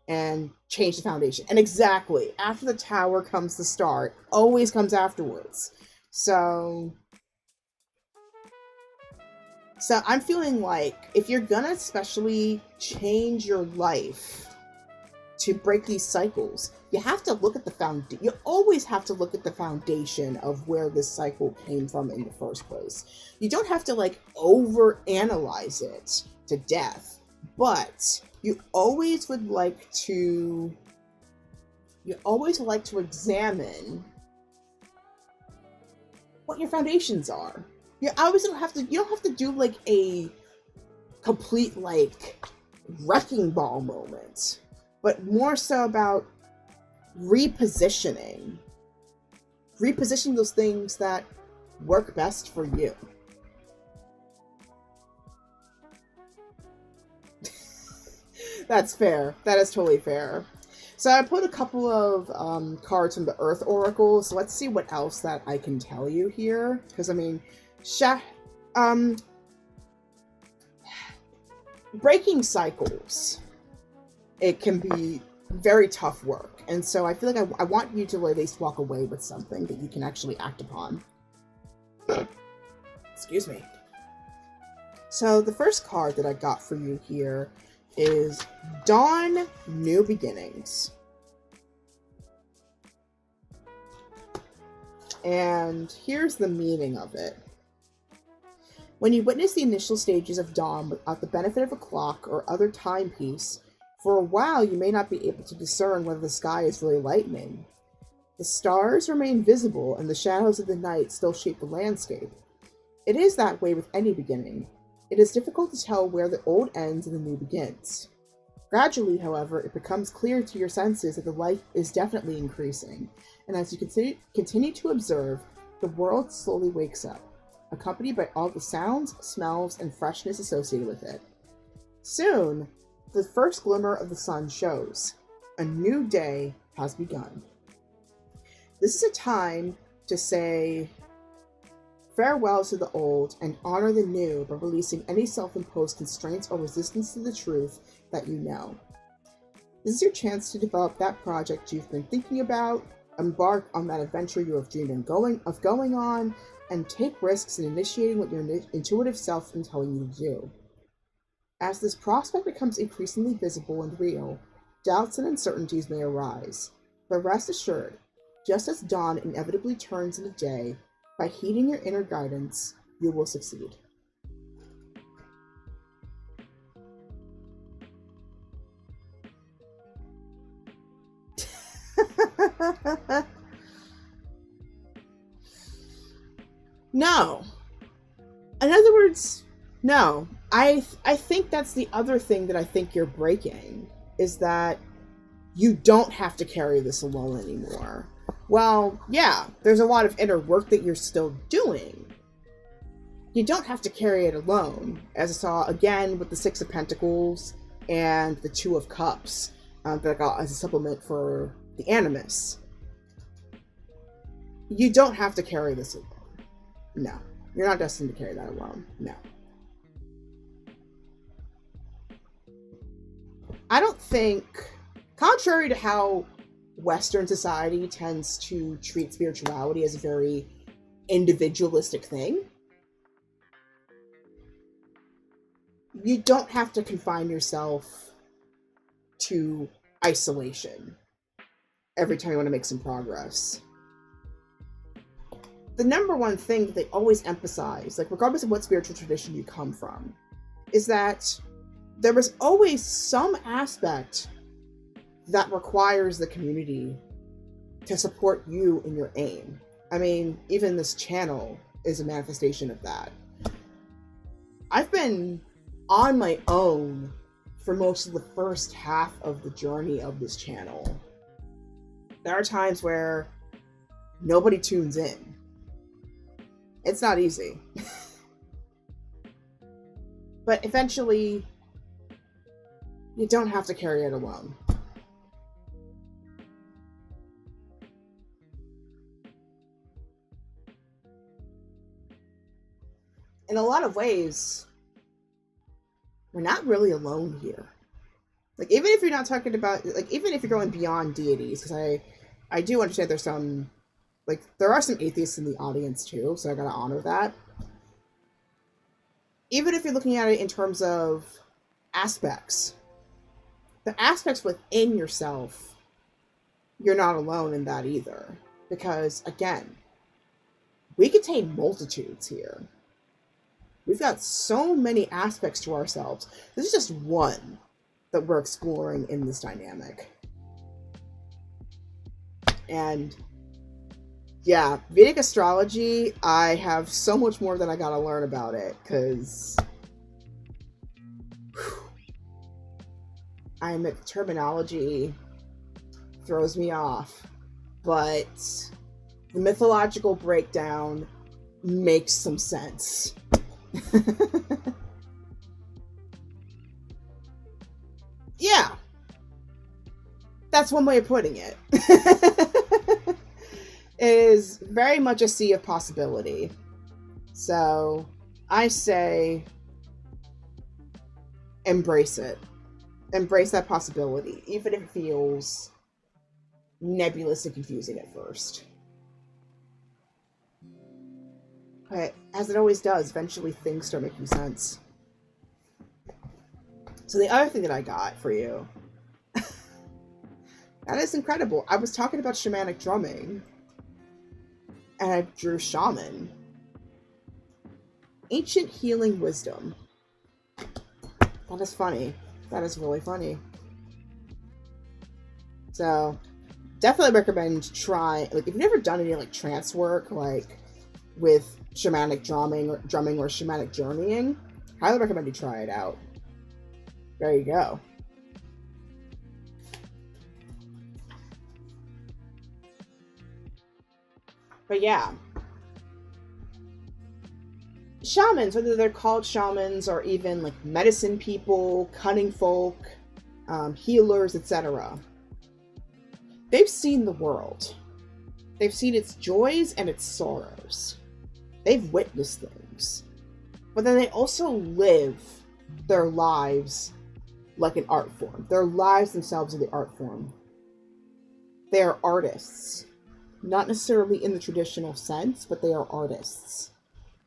and change the foundation. And exactly, after the tower comes the star. It always comes afterwards. So I'm feeling like if you're gonna especially change your life to break these cycles, you have to look at the you always have to look at the foundation of where this cycle came from in the first place. You don't have to like over analyze it to death, but you always would like to examine what your foundations are. You always don't have to do like a complete like wrecking ball moment, but more so about repositioning those things that work best for you. That's fair. That is totally fair. So I put a couple of cards from the Earth Oracle. So let's see what else that I can tell you here. Because I mean, breaking cycles, it can be very tough work. And so I feel like I want you to at least walk away with something that you can actually act upon. Excuse me. So the first card that I got for you here is Dawn New Beginnings. And here's the meaning of it. When you witness the initial stages of dawn without the benefit of a clock or other timepiece, for a while you may not be able to discern whether the sky is really lightening. The stars remain visible and the shadows of the night still shape the landscape. It is that way with any beginning. It is difficult to tell where the old ends and the new begins. Gradually, however, it becomes clear to your senses that the light is definitely increasing, and as you continue to observe, the world slowly wakes up, accompanied by all the sounds, smells, and freshness associated with it. Soon, the first glimmer of the sun shows. A new day has begun. This is a time to say farewell to the old and honor the new by releasing any self-imposed constraints or resistance to the truth that you know. This is your chance to develop that project you've been thinking about, embark on that adventure you have dreamed of going on, and take risks in initiating what your intuitive self has been telling you to do. As this prospect becomes increasingly visible and real, doubts and uncertainties may arise, but rest assured, just as dawn inevitably turns into day, by heeding your inner guidance, you will succeed. No. In other words, no. I think that's the other thing that I think you're breaking, is that you don't have to carry this alone anymore. Well, yeah, there's a lot of inner work that you're still doing. You don't have to carry it alone, as I saw again with the Six of Pentacles and the Two of Cups that I got as a supplement for the Animus. You don't have to carry this alone. No. You're not destined to carry that alone. No. I don't think, contrary to how Western society tends to treat spirituality as a very individualistic thing, you don't have to confine yourself to isolation every time you want to make some progress. The number one thing that they always emphasize, like regardless of what spiritual tradition you come from, is that there is always some aspect that requires the community to support you in your aim. I mean, even this channel is a manifestation of that. I've been on my own for most of the first half of the journey of this channel. There are times where nobody tunes in. It's not easy. But eventually, you don't have to carry it alone. In a lot of ways, we're not really alone here. Like, even if you're not talking about, like, even if you're going beyond deities, because I do understand there's some, like, there are some atheists in the audience too, so I gotta honor that. Even if you're looking at it in terms of aspects, the aspects within yourself, you're not alone in that either. Because, again, we contain multitudes here. We've got so many aspects to ourselves. This is just one that we're exploring in this dynamic. And yeah, Vedic astrology, I have so much more that I gotta learn about it, because I admit the terminology throws me off, but the mythological breakdown makes some sense. Yeah, that's one way of putting it. It is very much a sea of possibility. So I say embrace it. Embrace that possibility, even if it feels nebulous and confusing at first. But as it always does, eventually things start making sense. So the other thing that I got for you, that is incredible. I was talking about shamanic drumming, and I drew shaman. Ancient healing wisdom. That is funny. That is really funny. So definitely recommend trying, like, if you've never done any like trance work, like with shamanic drumming or shamanic journeying, highly recommend you try it out. There you go. But yeah, shamans, whether they're called shamans or even like medicine people, cunning folk, healers, etc., they've seen the world. They've seen its joys and its sorrows. They've witnessed things. But then they also live their lives like an art form. Their lives themselves are the art form. They are artists. Not necessarily in the traditional sense, but they are artists.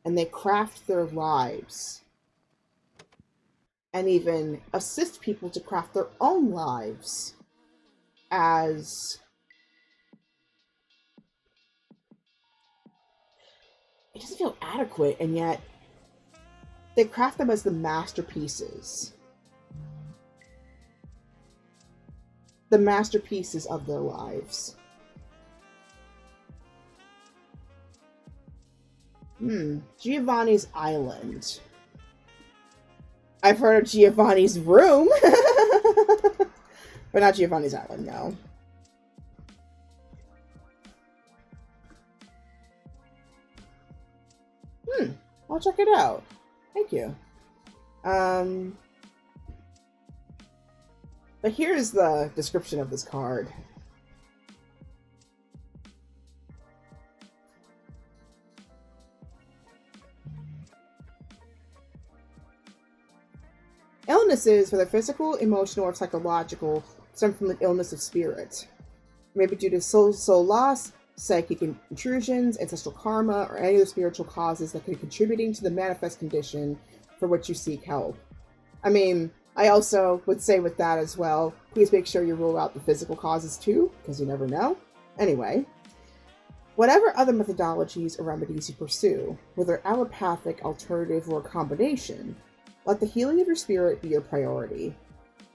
And they craft their lives. And even assist people to craft their own lives as... It doesn't feel adequate, and yet they craft them as the masterpieces. The masterpieces of their lives. Giovanni's Island. I've heard of Giovanni's Room. But not Giovanni's Island, no. I'll check it out. Thank you. But here's the description of this card. Illnesses, whether physical, emotional, or psychological, stem from the illness of spirit. Maybe due to soul loss, psychic intrusions, ancestral karma, or any other spiritual causes that could be contributing to the manifest condition for which you seek help. I mean, I also would say with that as well, please make sure you rule out the physical causes too, because you never know. Anyway, whatever other methodologies or remedies you pursue, whether allopathic, alternative, or a combination, let the healing of your spirit be your priority.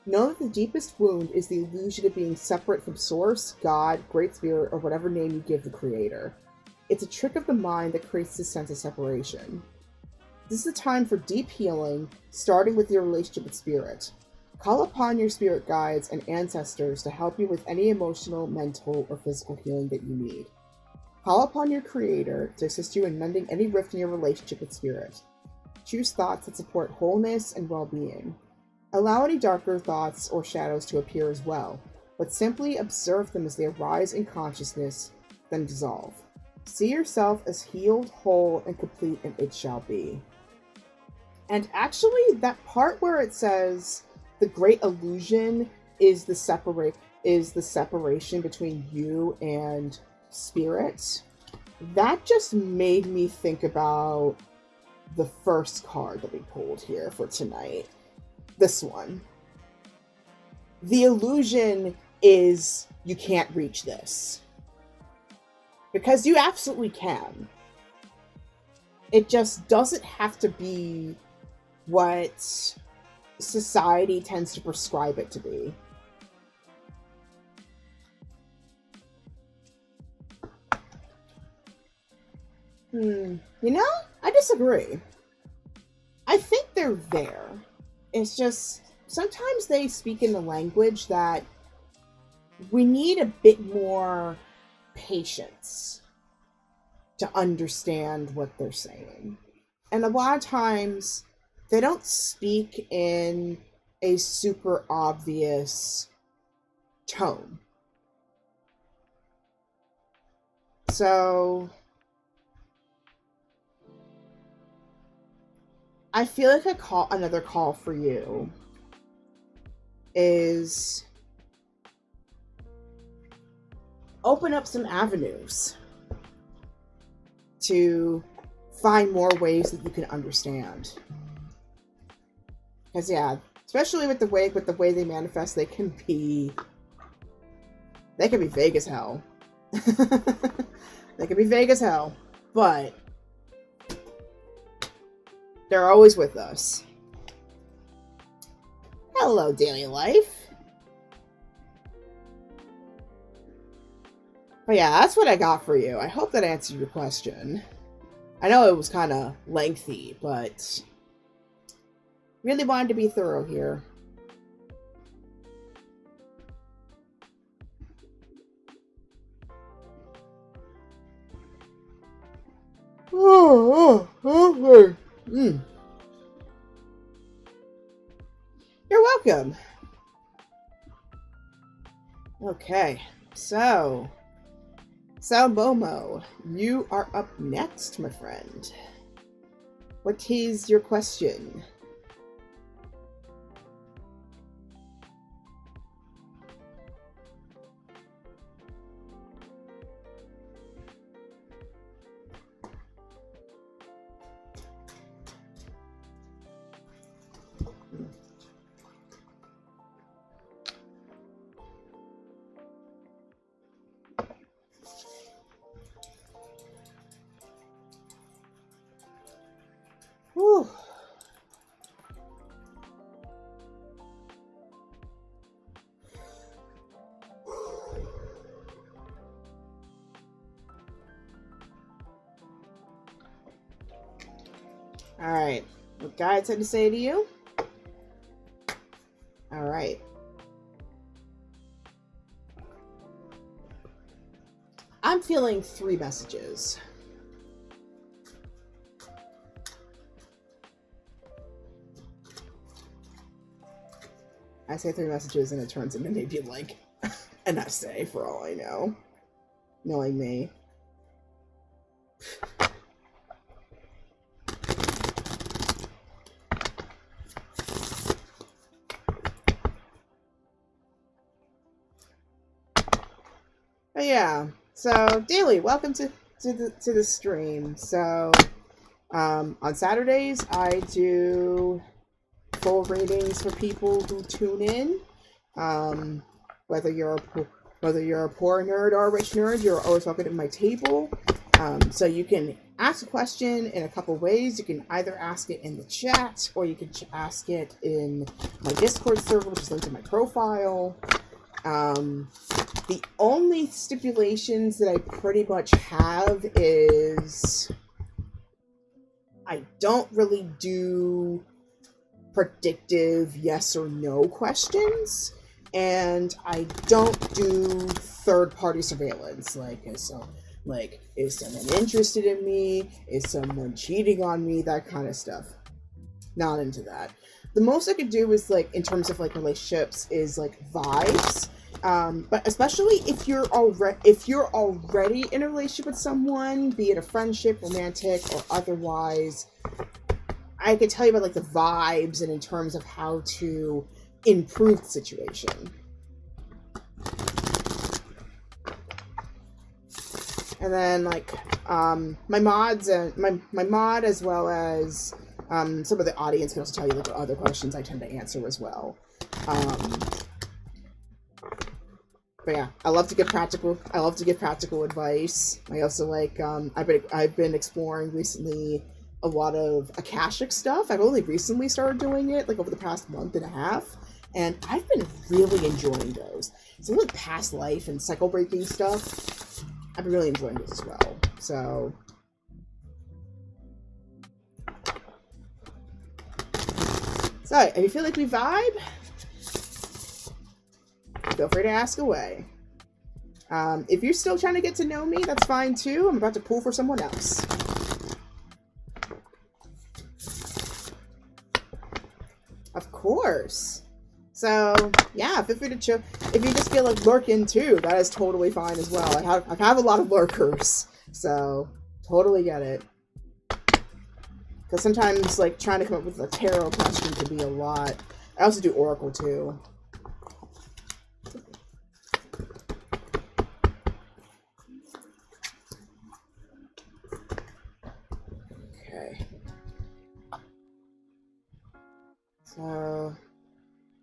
Know that the deepest wound is the illusion of being separate from Source, God, Great Spirit, or whatever name you give the Creator. It's a trick of the mind that creates this sense of separation. This is a time for deep healing, starting with your relationship with Spirit. Call upon your spirit guides and ancestors to help you with any emotional, mental, or physical healing that you need. Call upon your Creator to assist you in mending any rift in your relationship with Spirit. Choose thoughts that support wholeness and well-being. Allow any darker thoughts or shadows to appear as well, but simply observe them as they arise in consciousness, then dissolve. See yourself as healed, whole, and complete, and it shall be. And actually, that part where it says the great illusion is the separation between you and spirit. That just made me think about the first card that we pulled here for tonight. This one. The illusion is you can't reach this. Because you absolutely can. It just doesn't have to be what society tends to prescribe it to be. You know, I disagree. I think they're there. It's just, sometimes they speak in the language that we need a bit more patience to understand what they're saying. And a lot of times, they don't speak in a super obvious tone. So I feel like another call for you is open up some avenues to find more ways that you can understand. Because yeah, especially with the way they manifest, they can be vague as hell. They can be vague as hell, but they're always with us. Hello, daily life. But yeah, that's what I got for you. I hope that answered your question. I know it was kind of lengthy, but really wanted to be thorough here. You're welcome. Okay, so Momo, you are up next, my friend. What is your question? Whew. All right. What guides had to say to you? All right. I'm feeling 3 messages. I say 3 messages and it turns into maybe like an essay for all I know. Knowing me. But yeah, so Daily, welcome to the stream. So on Saturdays I do full readings for people who tune in. Whether you're a poor nerd or a rich nerd, you're always welcome at my table. So you can ask a question in a couple ways. You can either ask it in the chat, or you can ask it in my Discord server, which is linked in my profile. The only stipulations that I pretty much have is I don't really do predictive yes or no questions, and I don't do third-party surveillance. Is someone interested in me? Is someone cheating on me? That kind of stuff. Not into that. The most I could do is in terms of relationships is vibes. But especially if you're already in a relationship with someone, be it a friendship, romantic, or otherwise, I could tell you about the vibes and in terms of how to improved the situation. And then like my mods and my mod, as well as some of the audience, can also tell you like other questions I tend to answer as well. But yeah, I love to give practical advice. I also like I've been exploring recently a lot of Akashic stuff. I've only recently started doing it, like over the past month and a half, and I've been really enjoying those. Some like past life and cycle breaking stuff, I've been really enjoying those as well. So if you feel like we vibe, feel free to ask away. If you're still trying to get to know me, that's fine too. I'm about to pull for someone else. Of course. So yeah, feel free to chill. If you just feel like lurking too, that is totally fine as well. I've had a lot of lurkers, so totally get it. Because sometimes like trying to come up with a tarot question could be a lot. I also do Oracle too. Okay. So,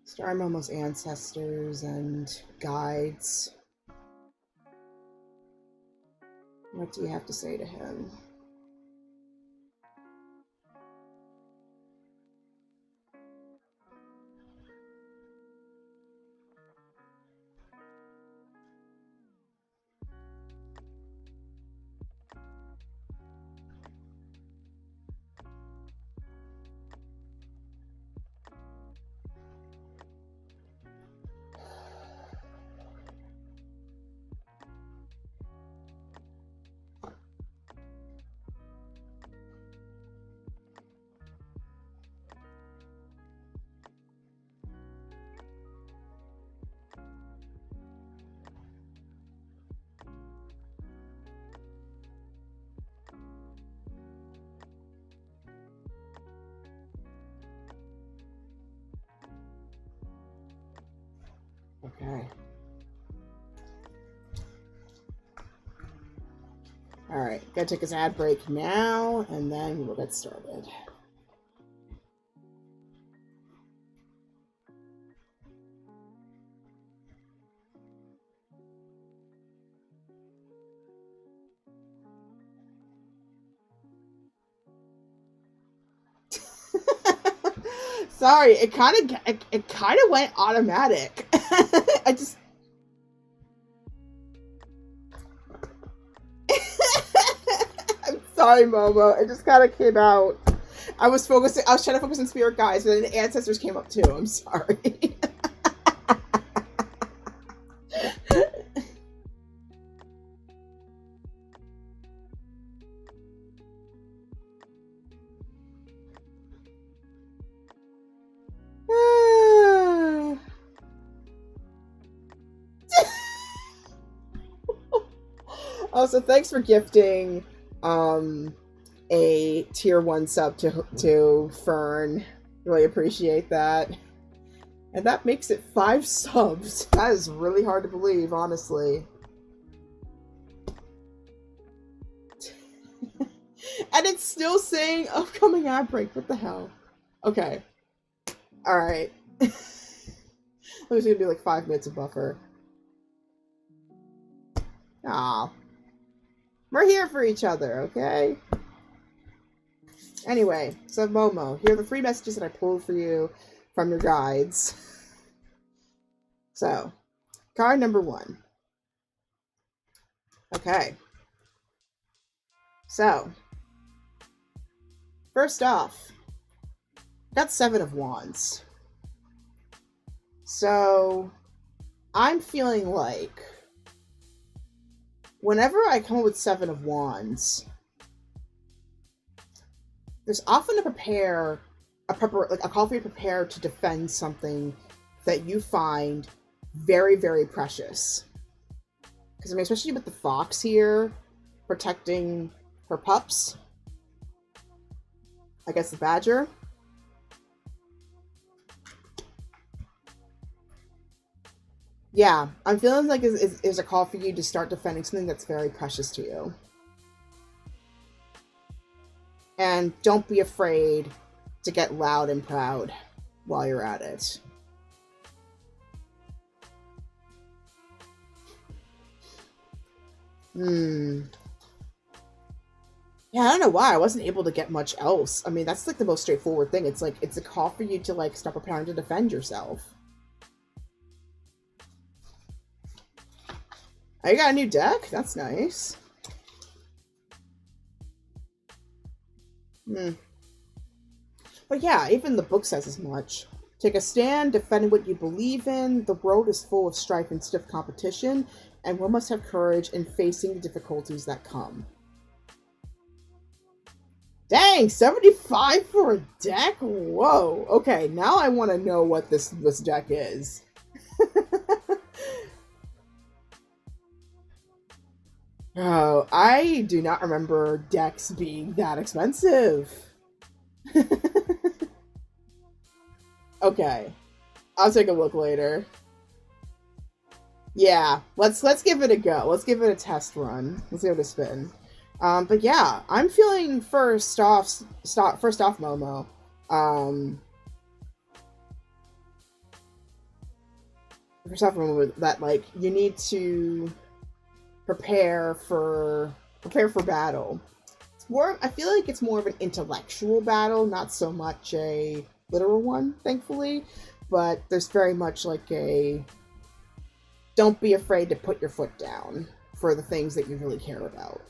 Star Momo's ancestors and guides. What do you have to say to him? Okay. Alright, gotta take his ad break now, and then we'll get started. Sorry, it kind of went automatic. I just I'm sorry, Momo. It just kind of came out. I was trying to focus on spirit guides, but then the ancestors came up too. I'm sorry. Also, thanks for gifting a tier 1 sub to Fern. Really appreciate that. And that makes it 5 subs. That is really hard to believe, honestly. And it's still saying upcoming ad break. What the hell? Okay. Alright. I'm just gonna do like 5 minutes of buffer. Aw. We're here for each other, okay? Anyway, so Momo, here are the 3 messages that I pulled for you from your guides. So, card number 1. Okay. So, first off, got 7 of Wands. So, I'm feeling like whenever I come up with 7 of Wands, there's often a call for you to prepare to defend something that you find very, very precious. Because I mean, especially with the fox here protecting her pups. I guess the badger. Yeah, I'm feeling like is a call for you to start defending something that's very precious to you. And don't be afraid to get loud and proud while you're at it. Hmm. Yeah, I don't know why I wasn't able to get much else. I mean, that's like the most straightforward thing. It's like it's a call for you to like start preparing to defend yourself. Oh, you got a new deck? That's nice. Hmm. But yeah, even the book says as much. Take a stand, defend what you believe in. The world is full of strife and stiff competition, and one must have courage in facing the difficulties that come. Dang, 75 for a deck? Whoa. Okay, now I want to know what this deck is. Oh, I do not remember decks being that expensive. Okay, I'll take a look later. Yeah, let's give it a go. Let's give it a test run. Let's give it a spin. But yeah, I'm feeling first off, Momo. Um, First off, Momo, that like you need to prepare for battle. It's more. I feel like it's more of an intellectual battle, not so much a literal one, thankfully. But there's very much like a don't be afraid to put your foot down for the things that you really care about.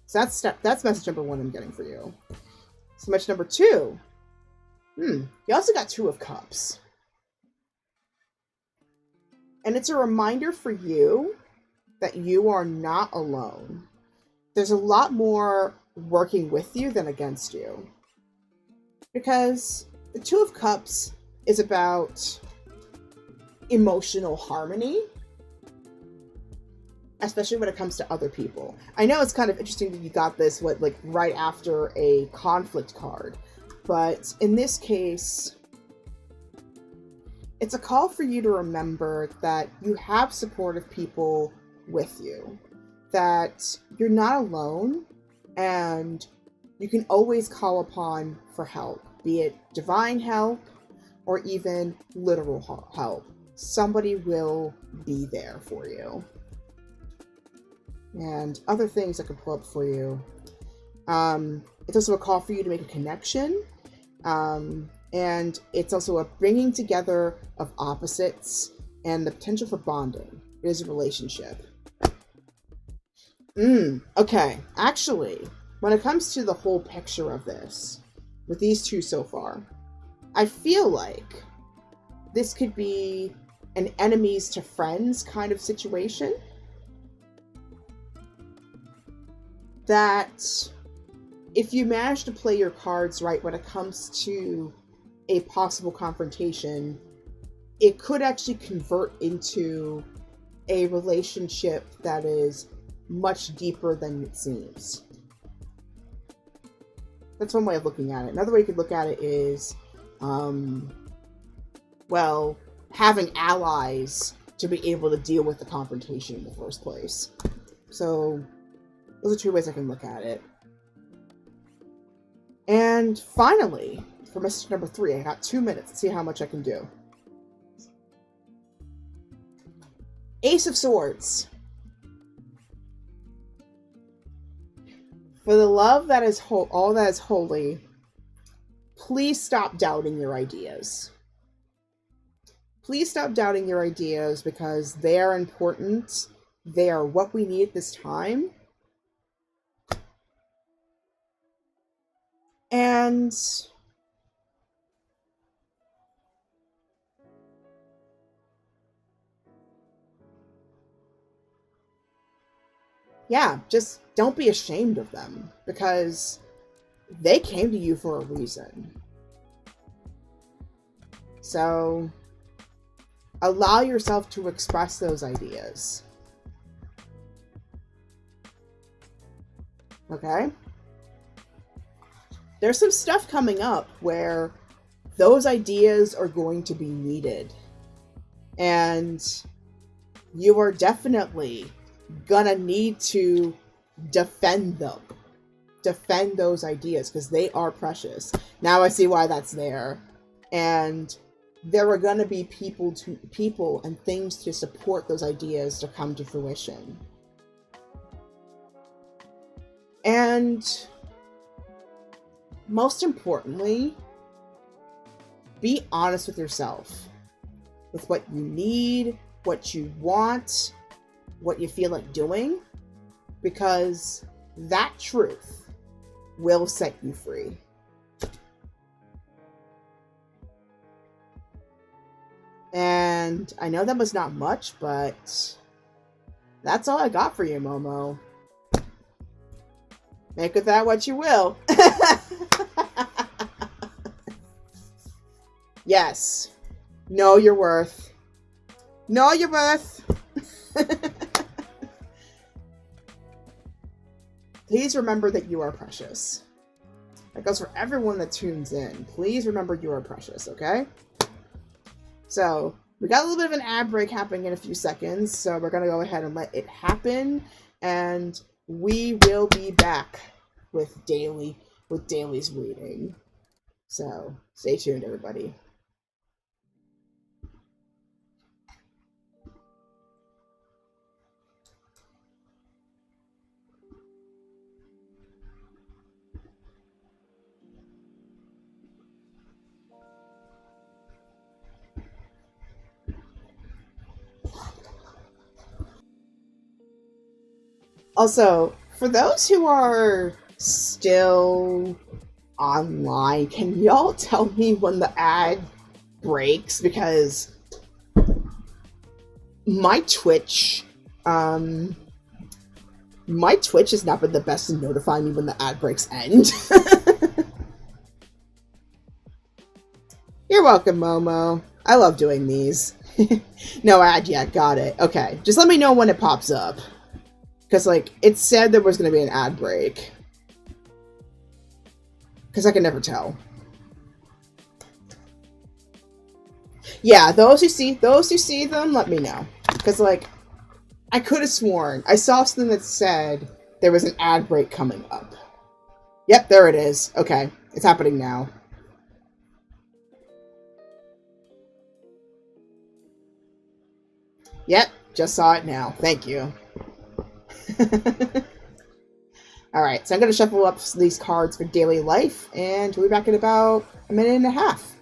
So that's message number one I'm getting for you. So message number two. You also got Two of Cups. And it's a reminder for you that you are not alone. There's a lot more working with you than against you. Because the Two of Cups is about emotional harmony, especially when it comes to other people. I know it's kind of interesting that you got this right after a conflict card, but in this case, it's a call for you to remember that you have supportive people with you, that you're not alone, and you can always call upon for help, be it divine help or even literal help. Somebody will be there for you. And other things I could pull up for you. It's also a call for you to make a connection. And it's also a bringing together of opposites and the potential for bonding. It is a relationship. Okay. Actually, when it comes to the whole picture of this, with these two so far, I feel like this could be an enemies to friends kind of situation. That if you manage to play your cards right when it comes to a possible confrontation, it could actually convert into a relationship that is much deeper than it seems. That's one way of looking at it. Another way you could look at it is, having allies to be able to deal with the confrontation in the first place. So those are two ways I can look at it. And finally, for message number 3, I got 2 minutes to see how much I can do. Ace of Swords. For the love that is all that is holy, please stop doubting your ideas. Please stop doubting your ideas because they are important. They are what we need at this time. And yeah, just don't be ashamed of them because they came to you for a reason. So allow yourself to express those ideas. Okay? There's some stuff coming up where those ideas are going to be needed. And you are definitely gonna need to defend them. Defend those ideas because they are precious. Now I see why that's there. And there are gonna be people and things to support those ideas to come to fruition. And most importantly, be honest with yourself. With what you need, what you want, what you feel like doing. Because that truth will set you free. And I know that was not much, but that's all I got for you, Momo. Make with that what you will. Yes. Know your worth. Know your worth. Please remember that you are precious. That goes for everyone that tunes in. Please remember you are precious, okay? So, we got a little bit of an ad break happening in a few seconds, so we're going to go ahead and let it happen, and we will be back with Daily's reading. So, stay tuned, everybody. Also, for those who are still online, can y'all tell me when the ad breaks? Because my Twitch has not been the best to notify me when the ad breaks end. You're welcome, Momo. I love doing these. No ad yet, got it. Okay, just let me know when it pops up. Because, like, it said there was going to be an ad break. Because I can never tell. Yeah, those who see them, let me know. Because, like, I could have sworn I saw something that said there was an ad break coming up. Yep, there it is. Okay, it's happening now. Yep, just saw it now. Thank you. Alright, so I'm going to shuffle up these cards for daily life, and we'll be back in about a minute and a half.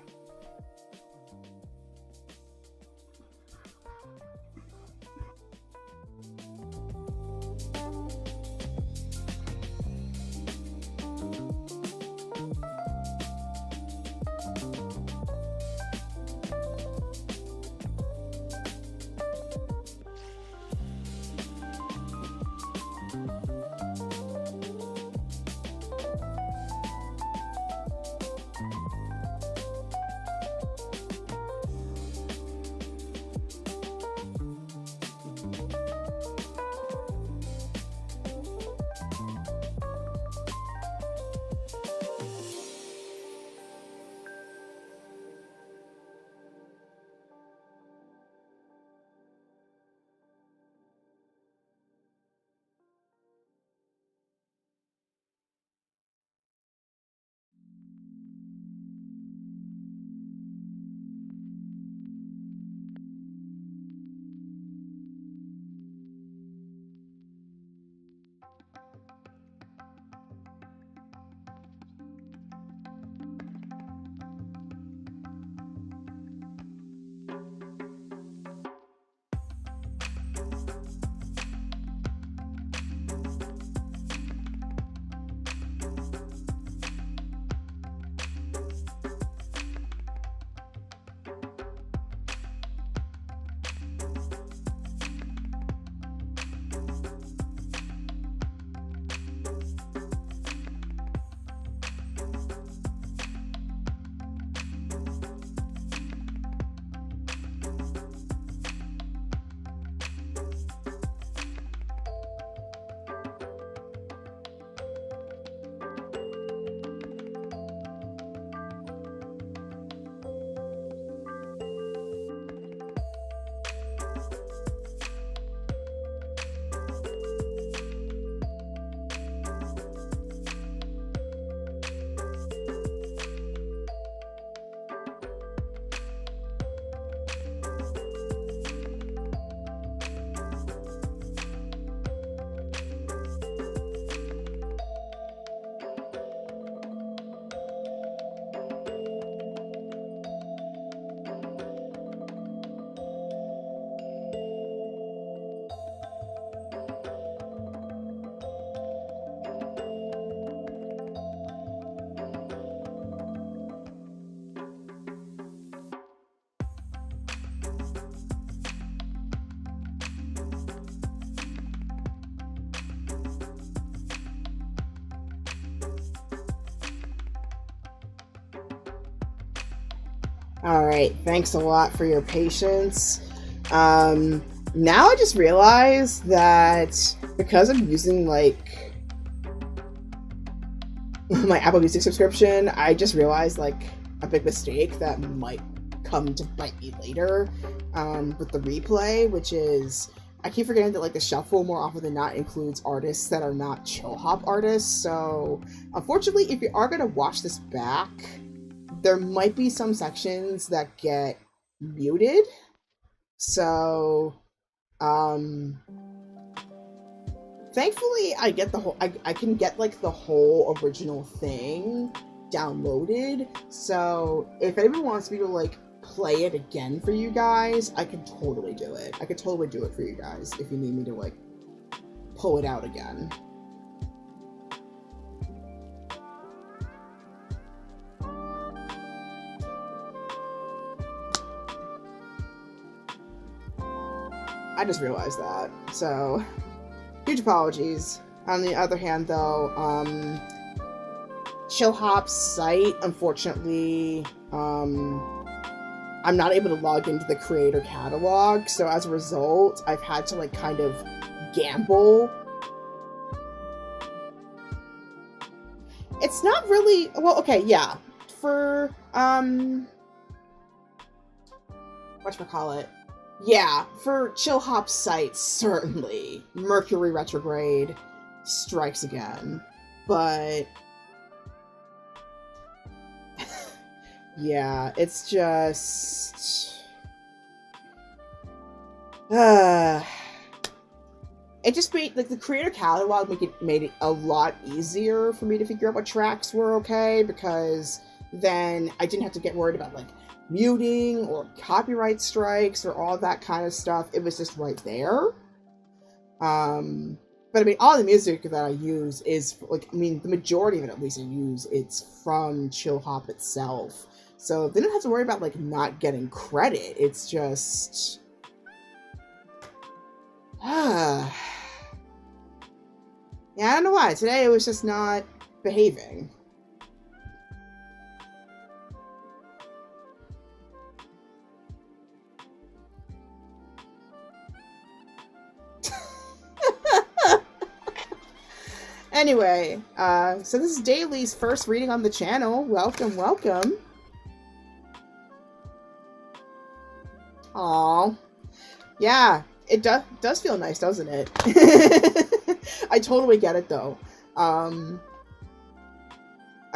All right, thanks a lot for your patience. Now I just realized that because I'm using like my Apple Music subscription, I just realized like a big mistake that might come to bite me later with the replay, which is I keep forgetting that like the shuffle more often than not includes artists that are not chill hop artists. So unfortunately, if you are gonna watch this back, there might be some sections that get muted. So thankfully I get the whole I can get like the whole original thing downloaded. So if anyone wants me to like play it again for you guys, I can totally do it. I could totally do it for you guys if you need me to like pull it out again. I just realized that. So huge apologies. On the other hand though, Chill Hop's site, unfortunately, I'm not able to log into the creator catalog, so as a result, I've had to like kind of gamble. It's not really, well, okay, yeah. For, whatchamacallit? Yeah, for Chill Hop's site, certainly, Mercury retrograde strikes again. But yeah, it's just it just made like the creator catalog made it a lot easier for me to figure out what tracks were okay, because then I didn't have to get worried about like muting or copyright strikes or all that kind of stuff. It was just right there. But I mean, all the music that I use is like, I mean, the majority of it, at least I use, it's from Chill Hop itself. So they don't have to worry about like not getting credit. It's just, yeah, I don't know why. Today it was just not behaving. Anyway, so this is Daly's first reading on the channel. Welcome, welcome. Aw. Yeah, it does feel nice, doesn't it? I totally get it, though. I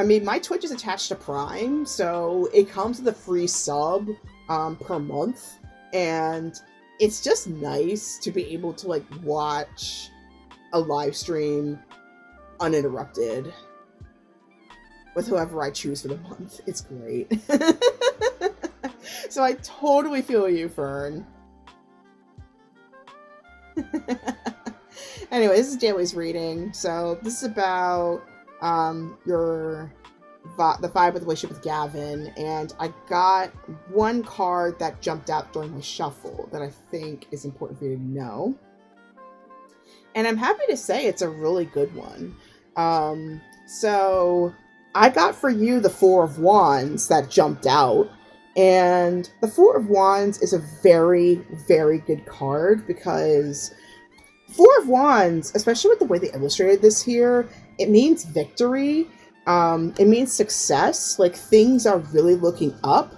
mean, my Twitch is attached to Prime, so it comes with a free sub per month, and it's just nice to be able to, like, watch a live stream uninterrupted with whoever I choose for the month. It's great. So I totally feel you, Fern. Anyway, this is Daly's reading. So this is about the vibe of the relationship with Gavin, and I got one card that jumped out during my shuffle that I think is important for you to know. And I'm happy to say it's a really good one. So I got for you the Four of Wands that jumped out. And the Four of Wands is a very, very good card because Four of Wands, especially with the way they illustrated this here, it means victory. It means success. Like, things are really looking up.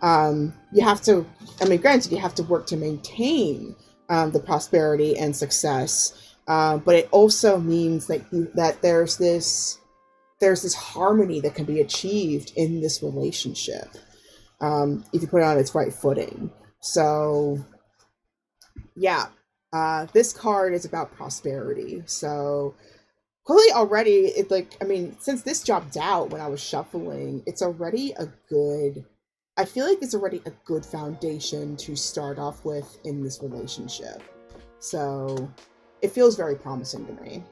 You have to, I mean, granted, you have to work to maintain the prosperity and success. But it also means that there's this harmony that can be achieved in this relationship. If you put it on its right footing. So, yeah, this card is about prosperity. So, clearly already, since this jumped out when I was shuffling, it's already I feel like it's already a good foundation to start off with in this relationship. So, it feels very promising to me.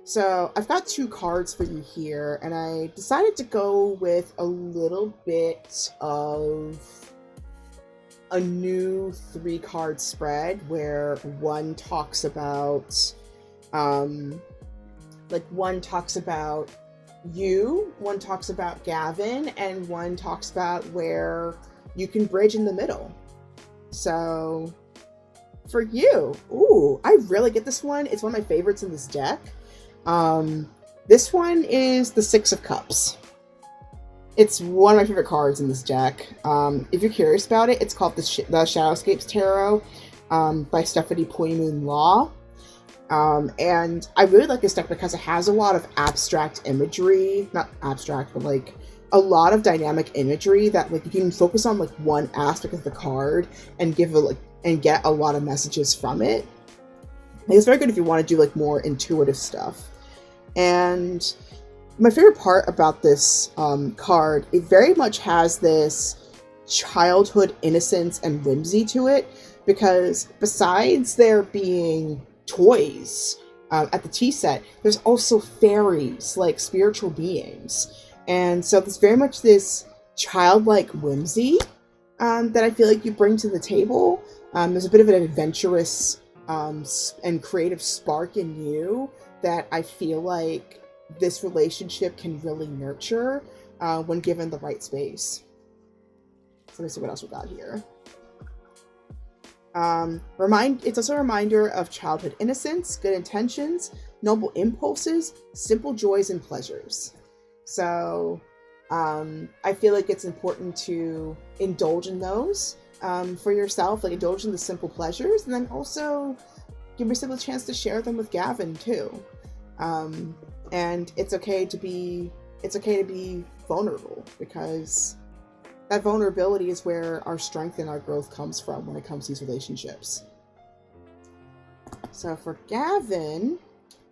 So I've got two cards for you here, and I decided to go with a little bit of a new 3-card spread where one talks about, one talks about you, one talks about Gavin, and one talks about where you can bridge in the middle. So for you, ooh, I really get this one. It's one of my favorites in this deck. This one is the Six of Cups. It's one of my favorite cards in this deck. If you're curious about it, it's called the Shadowscapes Tarot by Stephanie Poymoon Law. And I really like this deck because it has a lot of abstract imagery. Not abstract, but like a lot of dynamic imagery that like you can focus on like one aspect of the card and give it like and get a lot of messages from it. Like, it's very good if you want to do like more intuitive stuff. And my favorite part about this card, it very much has this childhood innocence and whimsy to it, because besides there being toys at the tea set, there's also fairies, like spiritual beings. And so there's very much this childlike whimsy that I feel like you bring to the table. There's a bit of an adventurous and creative spark in you that I feel like this relationship can really nurture when given the right space. So let me see what else we got here. It's also a reminder of childhood innocence, good intentions, noble impulses, simple joys and pleasures. So I feel like it's important to indulge in those for yourself, like indulge in the simple pleasures, and then also give yourself a chance to share them with Gavin too. And it's okay to be vulnerable, because that vulnerability is where our strength and our growth comes from when it comes to these relationships. So for Gavin,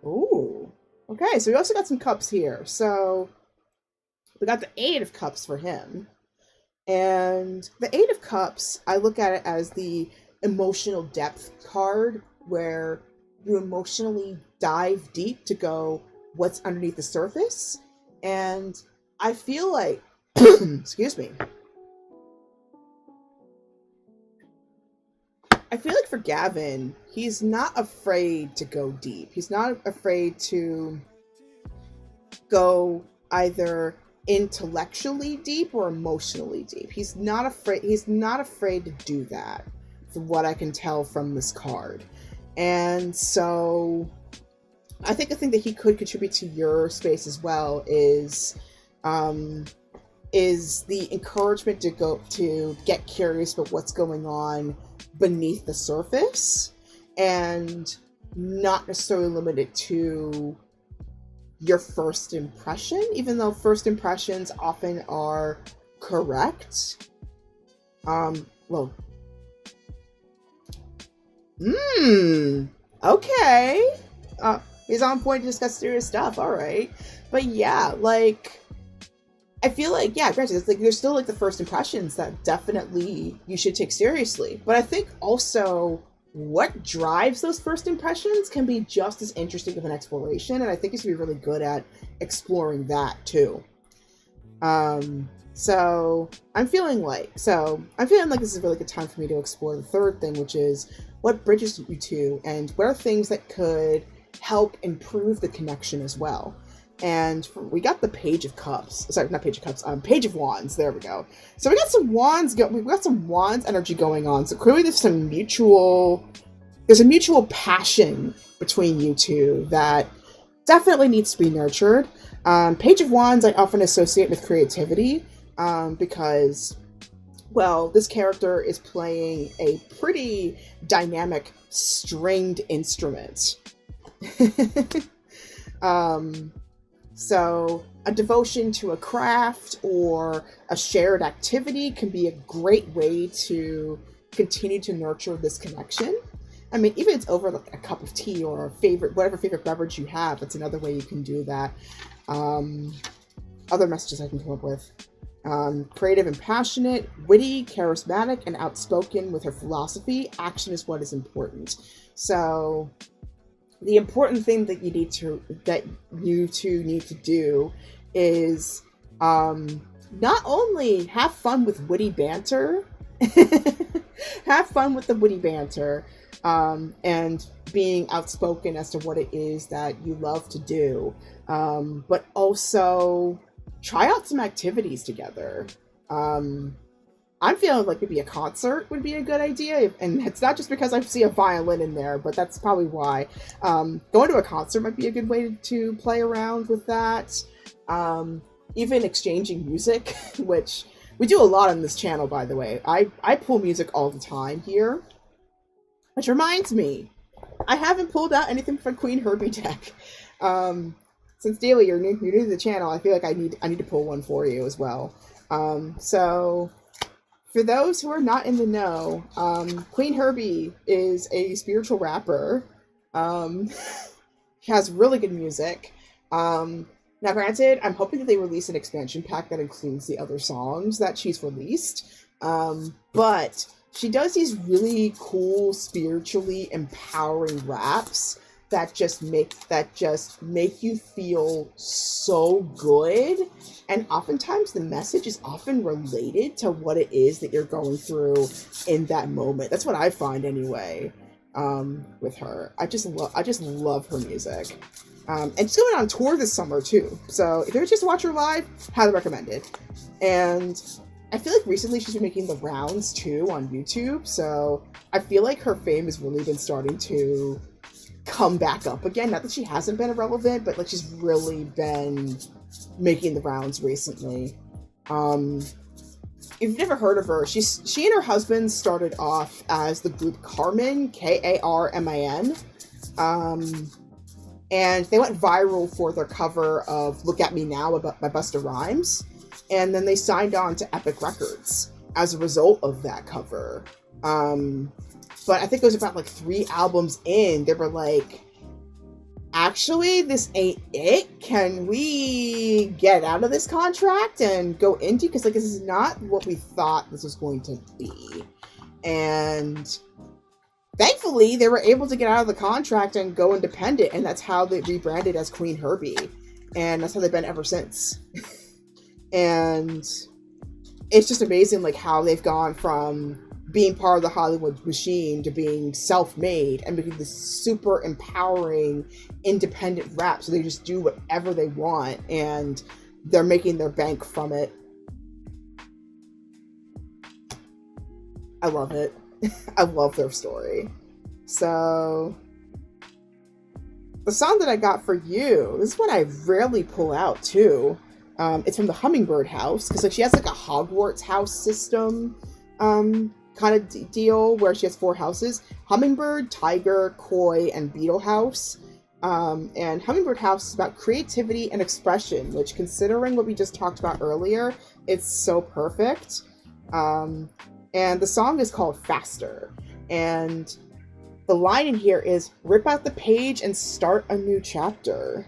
ooh, okay, so we also got some cups here. So we got the Eight of Cups for him. And the Eight of Cups, I look at it as the emotional depth card, where you emotionally dive deep to go, what's underneath the surface? And I feel like, excuse me. I feel like for Gavin, he's not afraid to go deep. He's not afraid to go either intellectually deep or emotionally deep. He's not afraid to do that, from what I can tell from this card. And so I think a thing that he could contribute to your space as well is the encouragement to get curious about what's going on beneath the surface, and not necessarily limited to your first impression, even though first impressions often are correct. Okay. He's on point to discuss serious stuff, alright. But yeah, like, I feel like, yeah, granted, it's like there's still like the first impressions that definitely you should take seriously. But I think also what drives those first impressions can be just as interesting of an exploration, and I think you should be really good at exploring that too. So I'm feeling like this is a really good time for me to explore the third thing, which is what bridges you two, and what are things that could help improve the connection as well. And we got the Page of Cups. Sorry, not Page of Cups. Page of Wands. There we go. So we got some wands. We've got some wands energy going on. So clearly, there's a mutual passion between you two that definitely needs to be nurtured. Page of Wands I often associate with creativity, because, well, this character is playing a pretty dynamic stringed instrument. So a devotion to a craft or a shared activity can be a great way to continue to nurture this connection. I mean, even if it's over like a cup of tea or whatever favorite beverage you have, that's another way you can do that. Other messages I can come up with. Creative and passionate, witty, charismatic, and outspoken with her philosophy. Action is what is important. So the important thing that you two need to do is not only have fun with witty banter, have fun with the witty banter, and being outspoken as to what it is that you love to do, but also try out some activities together. I'm feeling like maybe a concert would be a good idea, and it's not just because I see a violin in there, but that's probably why. Going to a concert might be a good way to play around with that. Even exchanging music, which we do a lot on this channel, by the way. I pull music all the time here, which reminds me, I haven't pulled out anything from Queen Herbie deck. Since Daily, you're new to the channel, I feel like I need to pull one for you as well. So for those who are not in the know, Queen Herbie is a spiritual rapper. She has really good music. Now, granted, I'm hoping that they release an expansion pack that includes the other songs that she's released. But she does these really cool, spiritually empowering raps that just make you feel so good. And oftentimes the message is often related to what it is that you're going through in that moment. That's what I find anyway, with her. I just love her music. And she's going on tour this summer too. So if you ever just watch her live, highly recommend it. And I feel like recently she's been making the rounds too on YouTube. So I feel like her fame has really been starting to come back up again. Not that she hasn't been irrelevant, but like she's really been making the rounds recently. If you've never heard of her, she and her husband started off as the group Carmin, Karmin. And they went viral for their cover of Look at Me Now by Busta Rhymes. And then they signed on to Epic Records as a result of that cover. But I think it was about like 3 albums in, they were like, actually, this ain't it. Can we get out of this contract and go indie? Because like this is not what we thought this was going to be. And thankfully, they were able to get out of the contract and go independent, and that's how they rebranded as Queen Herbie. And that's how they've been ever since. And it's just amazing like how they've gone from being part of the Hollywood machine to being self-made and making this super empowering independent rap. So they just do whatever they want and they're making their bank from it. I love it. I love their story. So the song that I got for you, this is one I rarely pull out too. It's from the Hummingbird House, because like she has like a Hogwarts house system kind of deal where she has 4 houses: Hummingbird, Tiger, Koi, and Beetle House. And Hummingbird House is about creativity and expression, which, considering what we just talked about earlier, it's so perfect. And the song is called Faster. And the line in here is, rip out the page and start a new chapter.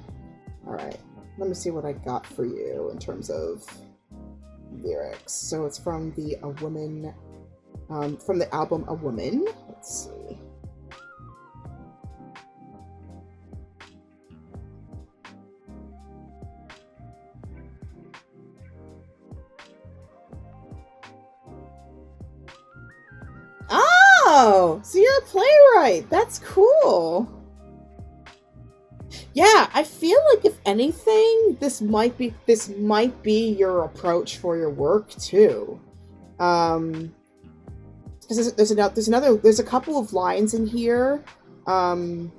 All right, let me see what I got for you in terms of lyrics. So it's from the album A Woman. Let's see. Oh, so you're a playwright. That's cool. Yeah, I feel like if anything, this might be your approach for your work too. There's a couple of lines in here. There's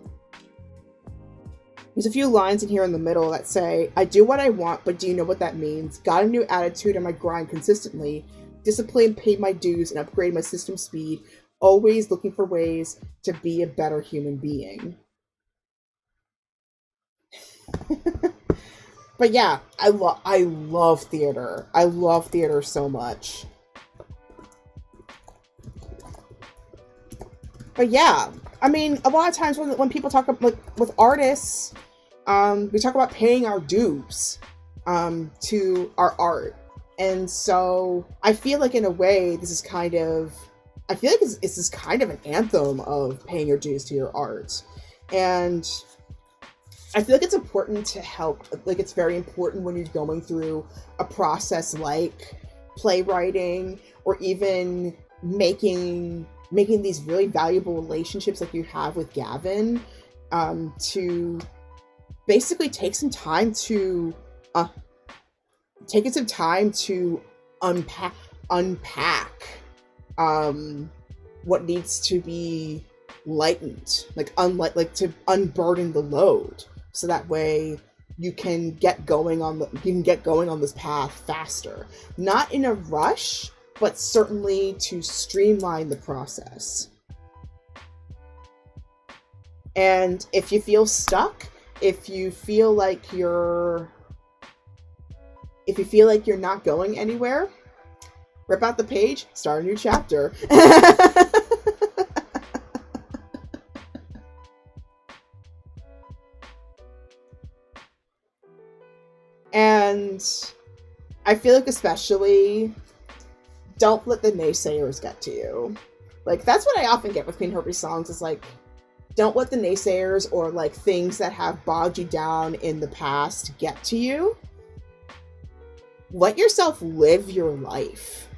a few lines in here in the middle that say, I do what I want, but do you know what that means? Got a new attitude and my grind consistently. Discipline, paid my dues, and upgrade my system speed. Always looking for ways to be a better human being. But yeah, I love theater. I love theater so much. But yeah, I mean, a lot of times when people talk about, like, with artists, we talk about paying our dues to our art. And so I feel like in a way, this is kind of an anthem of paying your dues to your art. And I feel like it's important to help, like it's very important when you're going through a process like playwriting or even making these really valuable relationships like you have with Gavin, to basically take some time to unpack what needs to be lightened, like to unburden the load, so that way you can get going on this path faster. Not in a rush, but certainly to streamline the process. And if you feel stuck, if you feel like you're not going anywhere, rip out the page, start a new chapter. And I feel like especially, don't let the naysayers get to you. Like, that's what I often get with Queen Herbie's songs, is like, don't let the naysayers or like things that have bogged you down in the past get to you. Let yourself live your life.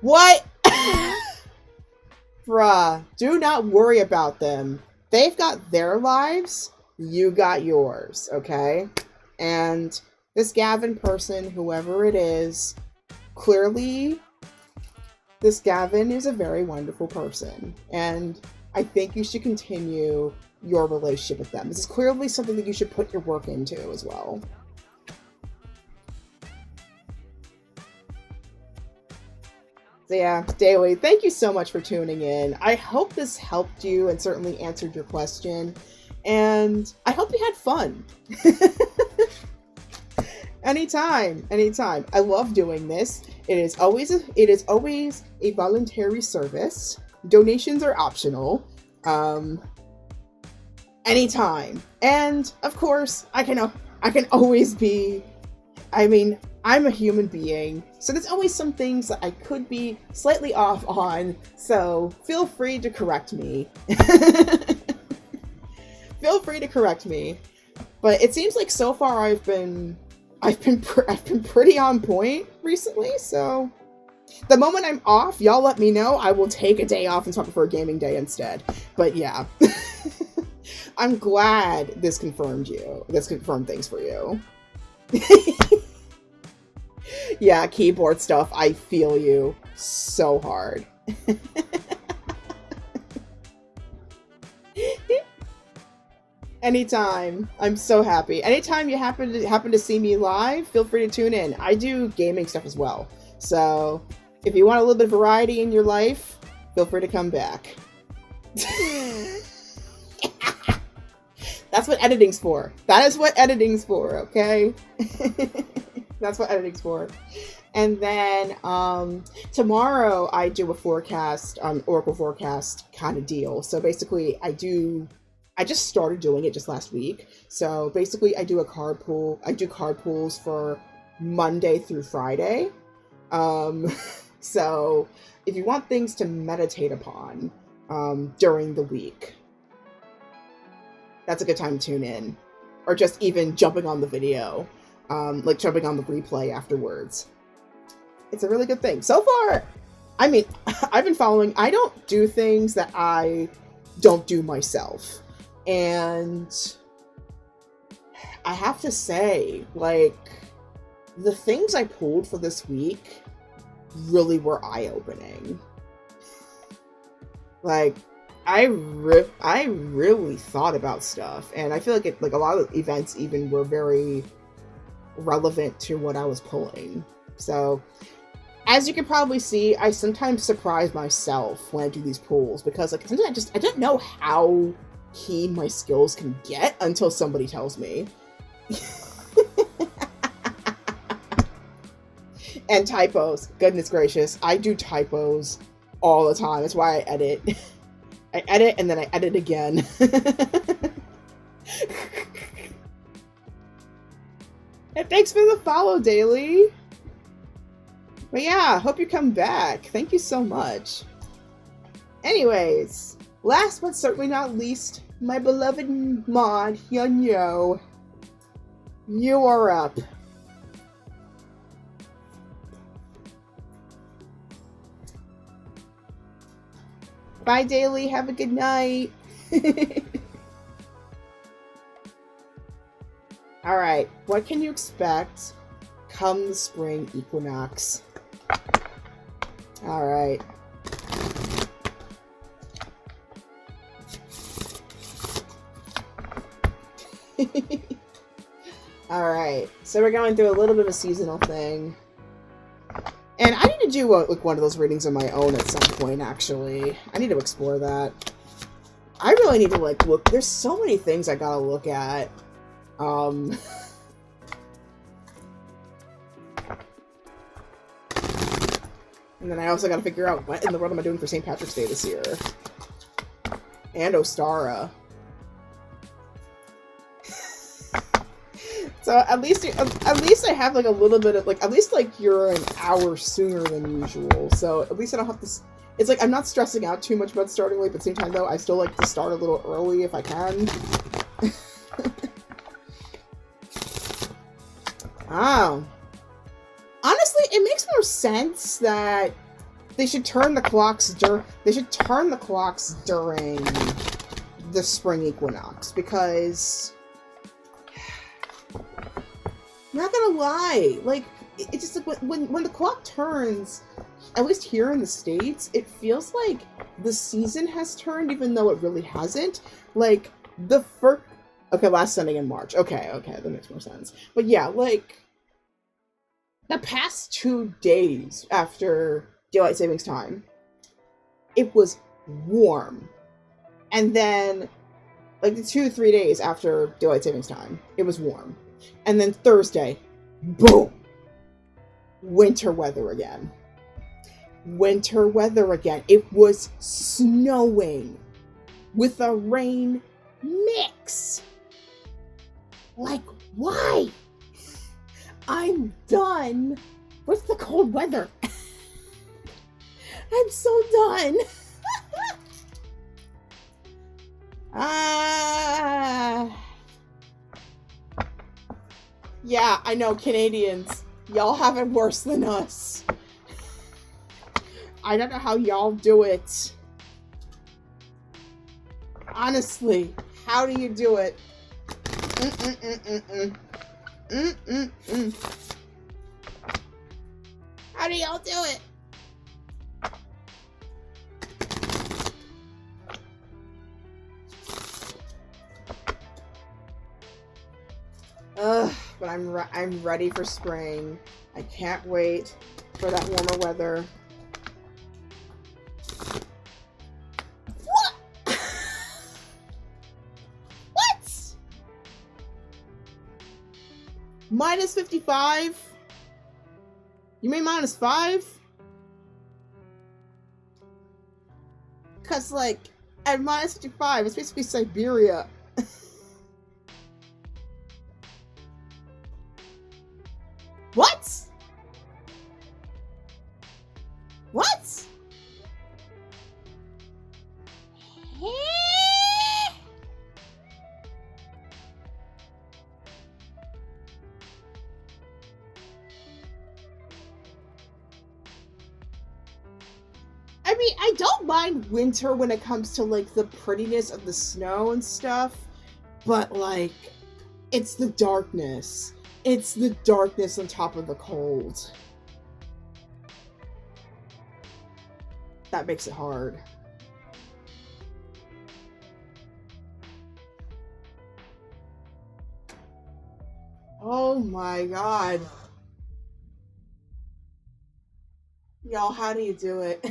What? Bruh, do not worry about them. They've got their lives. You got yours, okay? And this Gavin person, whoever it is, clearly, this Gavin is a very wonderful person. And I think you should continue your relationship with them. This is clearly something that you should put your work into as well. So yeah, Daily, thank you so much for tuning in. I hope this helped you and certainly answered your question. And I hope you had fun. Anytime. I love doing this. It is always a voluntary service. Donations are optional. Anytime. And of course, I can always be, I'm a human being, so there's always some things that I could be slightly off on, so feel free to correct me. Feel free to correct me. But it seems like so far I've been pretty on point recently, so the moment I'm off, y'all let me know. I will take a day off and swap it for a gaming day instead. But yeah. I'm glad this confirmed things for you. Yeah, keyboard stuff, I feel you so hard. Anytime. I'm so happy. Anytime you happen to see me live, feel free to tune in. I do gaming stuff as well. So if you want a little bit of variety in your life, feel free to come back. That's what editing's for. That is what editing's for, okay? That's what editing's for. And then tomorrow I do a forecast, Oracle forecast kind of deal. So basically I just started doing it just last week. So basically I do a card pool. I do card pools for Monday through Friday. So if you want things to meditate upon during the week, that's a good time to tune in. Or just even jumping on the video, like jumping on the replay afterwards. It's a really good thing. So far, I've been following, I don't do things that I don't do myself. And I have to say, like, the things I pulled for this week really were eye-opening. Like, I really thought about stuff, and I feel like a lot of events even were very relevant to what I was pulling. So, as you can probably see, I sometimes surprise myself when I do these pulls, because like sometimes I don't know how keen my skills can get until somebody tells me. And typos, goodness gracious, I do typos all the time. That's why I edit. I edit and then I edit again. And thanks for the follow, Daily. But yeah, hope you come back. Thank you so much. Anyways, last but certainly not least, my beloved mod, Hyunyo. You are up. Bye, Daily. Have a good night. Alright, what can you expect come the spring equinox. Alright. Alright, so we're going through a little bit of a seasonal thing. And I need to do like one of those readings on my own at some point, actually. I need to explore that. I really need to, like, look. There's so many things I gotta look at. And then I also gotta figure out what in the world am I doing for St. Patrick's Day this year. And Ostara. So at least I have like a little bit of like, at least like you're an hour sooner than usual. So at least I don't have to. It's like I'm not stressing out too much about starting late, but at the same time though, I still like to start a little early if I can. Oh. Honestly, it makes more sense that they should turn the clocks during the spring equinox, because I'm not gonna lie, like, it's just like when the clock turns, at least here in the States, it feels like the season has turned, even though it really hasn't. Like, the first... Okay, last Sunday in March. Okay, that makes more sense. But yeah, like, the past 2 days after Daylight Savings Time, it was warm. And then, like, the 2-3 days after Daylight Savings Time, it was warm. And then Thursday, boom! Winter weather again. Winter weather again. It was snowing with a rain mix. Like, why? I'm done with the cold weather. I'm so done. Yeah, I know, Canadians. Y'all have it worse than us. I don't know how y'all do it. Honestly, how do you do it? How do y'all do it? But I'm ready for spring. I can't wait for that warmer weather. What? What? Minus 55? You mean minus 5? Cause like at minus 55, it's basically Siberia. What? What? I mean, I don't mind winter when it comes to, like, the prettiness of the snow and stuff, but, like, it's the darkness. It's the darkness on top of the cold. That makes it hard. Oh my god. Y'all, how do you do it?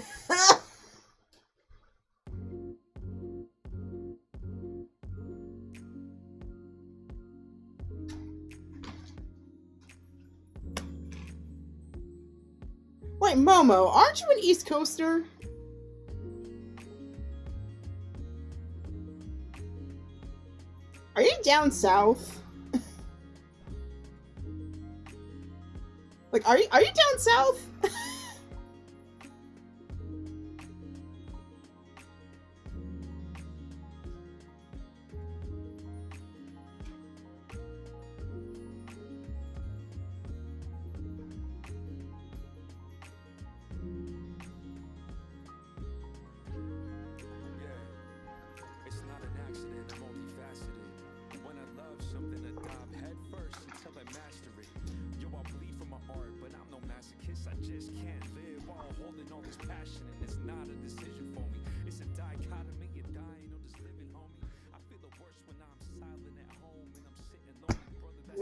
Wait, Momo, aren't you an East Coaster? Are you down south? Like, are you down south?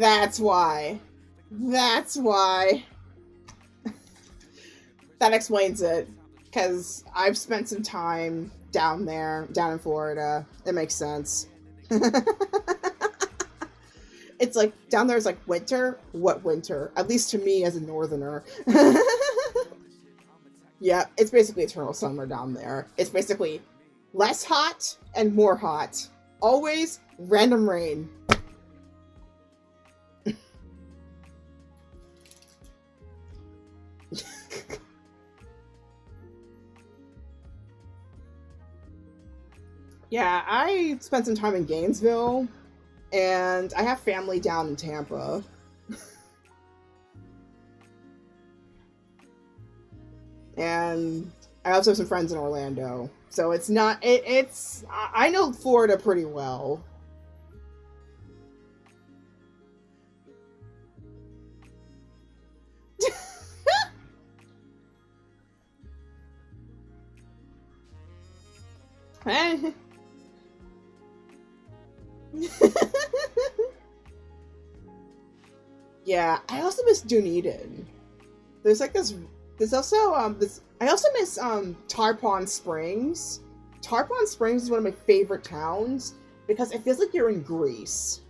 That's why. That's why. That explains it. Because I've spent some time down there, down in Florida. It makes sense. It's like, down there is like winter. What winter? At least to me as a northerner. Yeah, it's basically eternal summer down there. It's basically less hot and more hot. Always random rain. Yeah, I spent some time in Gainesville, and I have family down in Tampa. And I also have some friends in Orlando. So it's not, I know Florida pretty well. Yeah, I also miss Dunedin. There's like this. There's also this. I also miss Tarpon Springs. Tarpon Springs is one of my favorite towns because it feels like you're in Greece.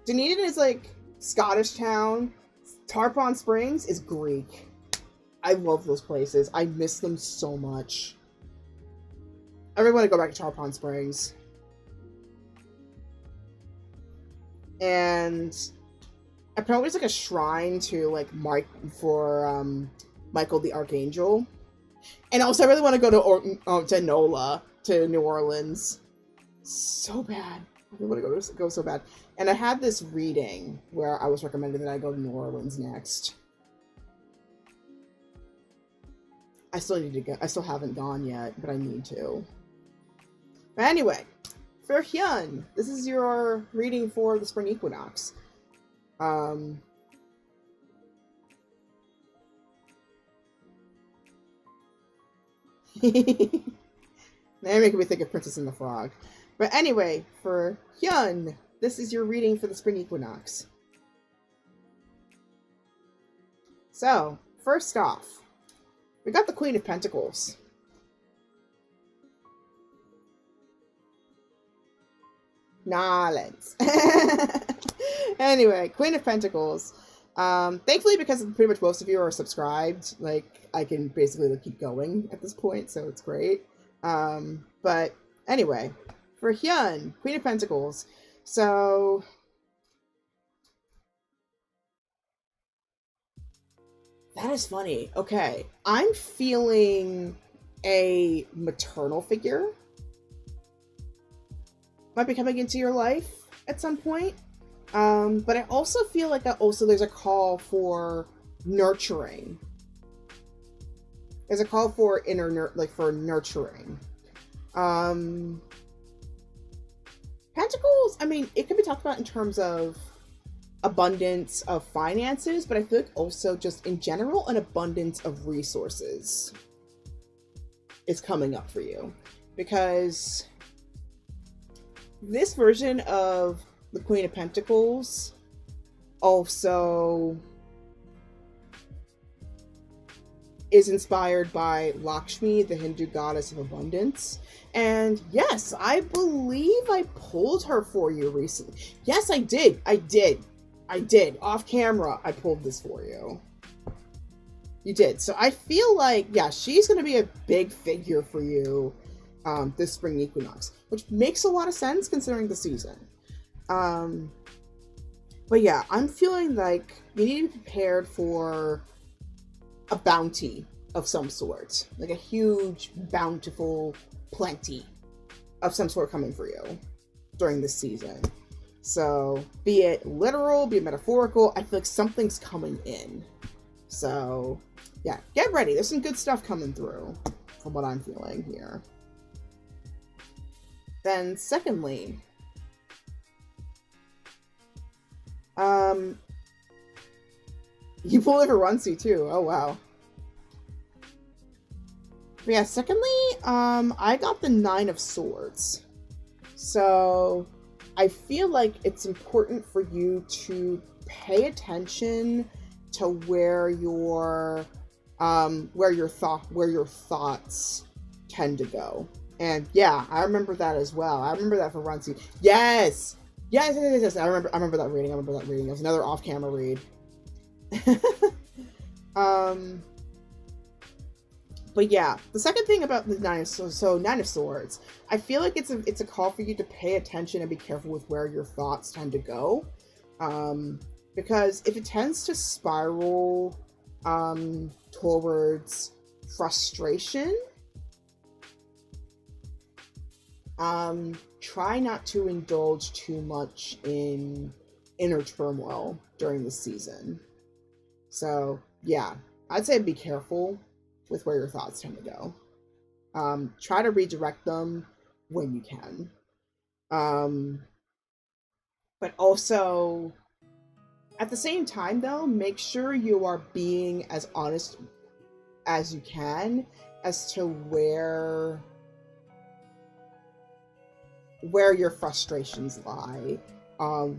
Dunedin is like Scottish town. Tarpon Springs is Greek. I love those places. I miss them so much. I really want to go back to Tarpon Springs. And apparently it's like a shrine to like Michael the Archangel. And also I really want to go to NOLA, to New Orleans. So bad. I really want to go so bad. And I had this reading where I was recommended that I go to New Orleans next. I still need to go. I still haven't gone yet, but I need to. But anyway, for Hyun, this is your reading for the spring equinox. Now you're making me think of Princess and the Frog. But anyway, for Hyun, this is your reading for the spring equinox. So, first off, we got the Queen of Pentacles. Nolens. Anyway, Queen of Pentacles. Thankfully, because pretty much most of you are subscribed, like, I can basically keep going at this point, so it's great. But anyway, for Hyun, Queen of Pentacles. So that is funny. Okay, I'm feeling a maternal figure might be coming into your life at some point. But I also feel like there's a call for nurturing. There's a call for for nurturing. Pentacles, I mean, it can be talked about in terms of abundance of finances, but I feel like also just in general, an abundance of resources is coming up for you. Because this version of the Queen of Pentacles also is inspired by Lakshmi, the Hindu goddess of abundance. And yes, I believe I pulled her for you recently. Yes, I did. Off camera, I pulled this for you. You did. So I feel like, yeah, she's going to be a big figure for you this spring equinox, which makes a lot of sense considering the season. But yeah, I'm feeling like you need to be prepared for a bounty of some sort, like a huge, bountiful plenty of some sort coming for you during this season. So be it literal, be it metaphorical, I feel like something's coming in. So yeah, get ready. There's some good stuff coming through from what I'm feeling here. Then secondly, you pulled it for Runcie too. Oh wow. But yeah, secondly, I got the 9 of Swords. So I feel like it's important for you to pay attention to where your thoughts tend to go. And yeah, I remember that as well. I remember that for Runcy. Yes. Yes. I remember that reading. It was another off-camera read. But yeah, the second thing about the Nine of Swords, I feel like it's a call for you to pay attention and be careful with where your thoughts tend to go, because if it tends to spiral towards frustration, try not to indulge too much in inner turmoil during the season. So yeah, I'd say be careful with where your thoughts tend to go. Try to redirect them when you can. But also, at the same time though, make sure you are being as honest as you can as to where your frustrations lie,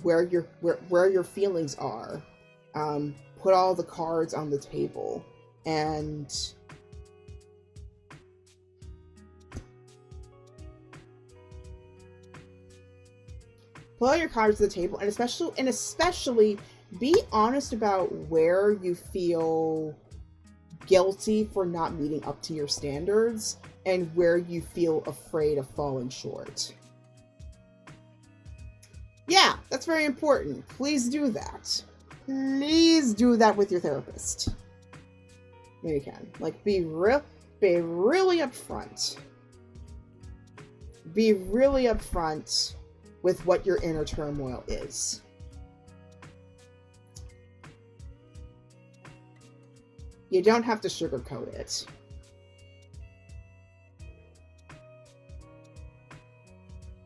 where your feelings are. Put all the cards on the table and put all your cards to the table, and especially be honest about where you feel guilty for not meeting up to your standards and where you feel afraid of falling short. Yeah, that's very important. Please do that. Please do that with your therapist. When you can. Like, be really upfront. Be really upfront with what your inner turmoil is. You don't have to sugarcoat it.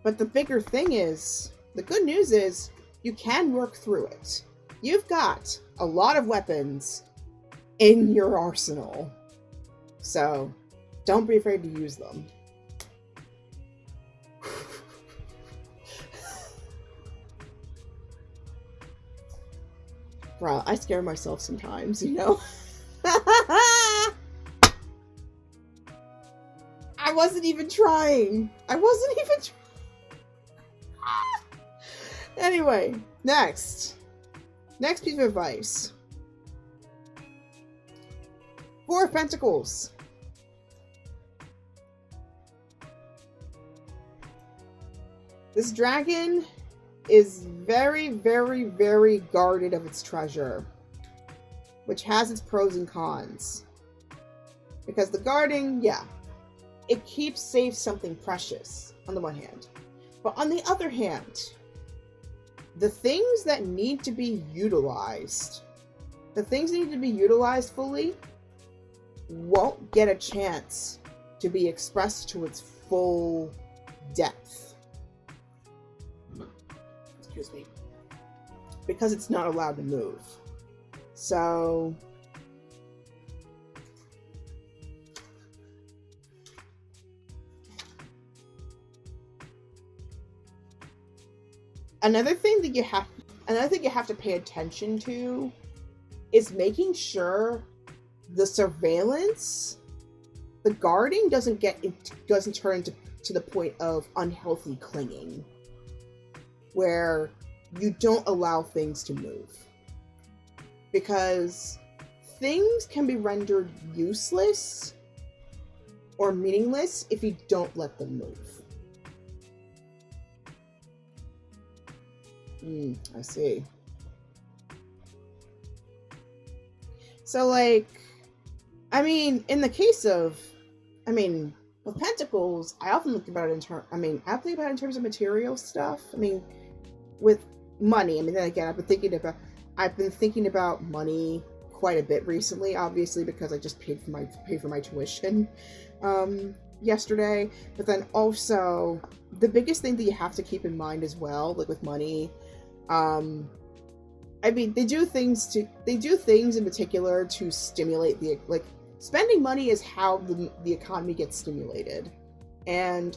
But the bigger thing is, the good news is, you can work through it. You've got a lot of weapons in your arsenal. So, don't be afraid to use them. Bro, I scare myself sometimes, you know? I wasn't even trying. Anyway, next piece of advice. Four of Pentacles. This dragon is very, very, very guarded of its treasure, which has its pros and cons. Because the guarding, yeah, it keeps safe something precious, on the one hand. But on the other hand, the things that need to be utilized fully won't get a chance to be expressed to its full depth. Excuse me. Because it's not allowed to move. So, another thing you have to pay attention to is making sure the surveillance, the guarding doesn't turn to the point of unhealthy clinging, where you don't allow things to move. Because things can be rendered useless or meaningless if you don't let them move. I see. So, like, in the case of, with Pentacles, I often think about it in terms of material stuff. With money. Then again, I've been thinking about money quite a bit recently, obviously, because I just paid for my tuition yesterday. But then also, the biggest thing that you have to keep in mind as well, like with money, they do things in particular to stimulate spending money is how the economy gets stimulated. And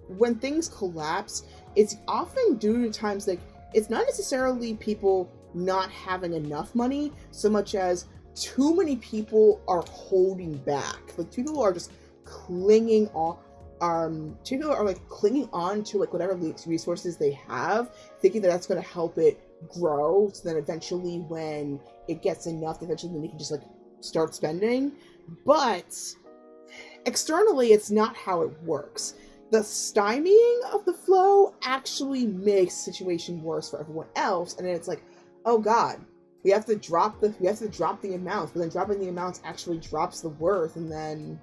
when things collapse, it's often due to times like it's not necessarily people not having enough money so much as too many people are holding back. Like people are just clinging on. People are like clinging on to like whatever resources they have, thinking that that's going to help it grow. So then eventually, when it gets enough, eventually then they can just like start spending. But externally, it's not how it works. The stymieing of the flow actually makes the situation worse for everyone else, and then it's like, oh god, we have to drop the amounts, but then dropping the amounts actually drops the worth, and then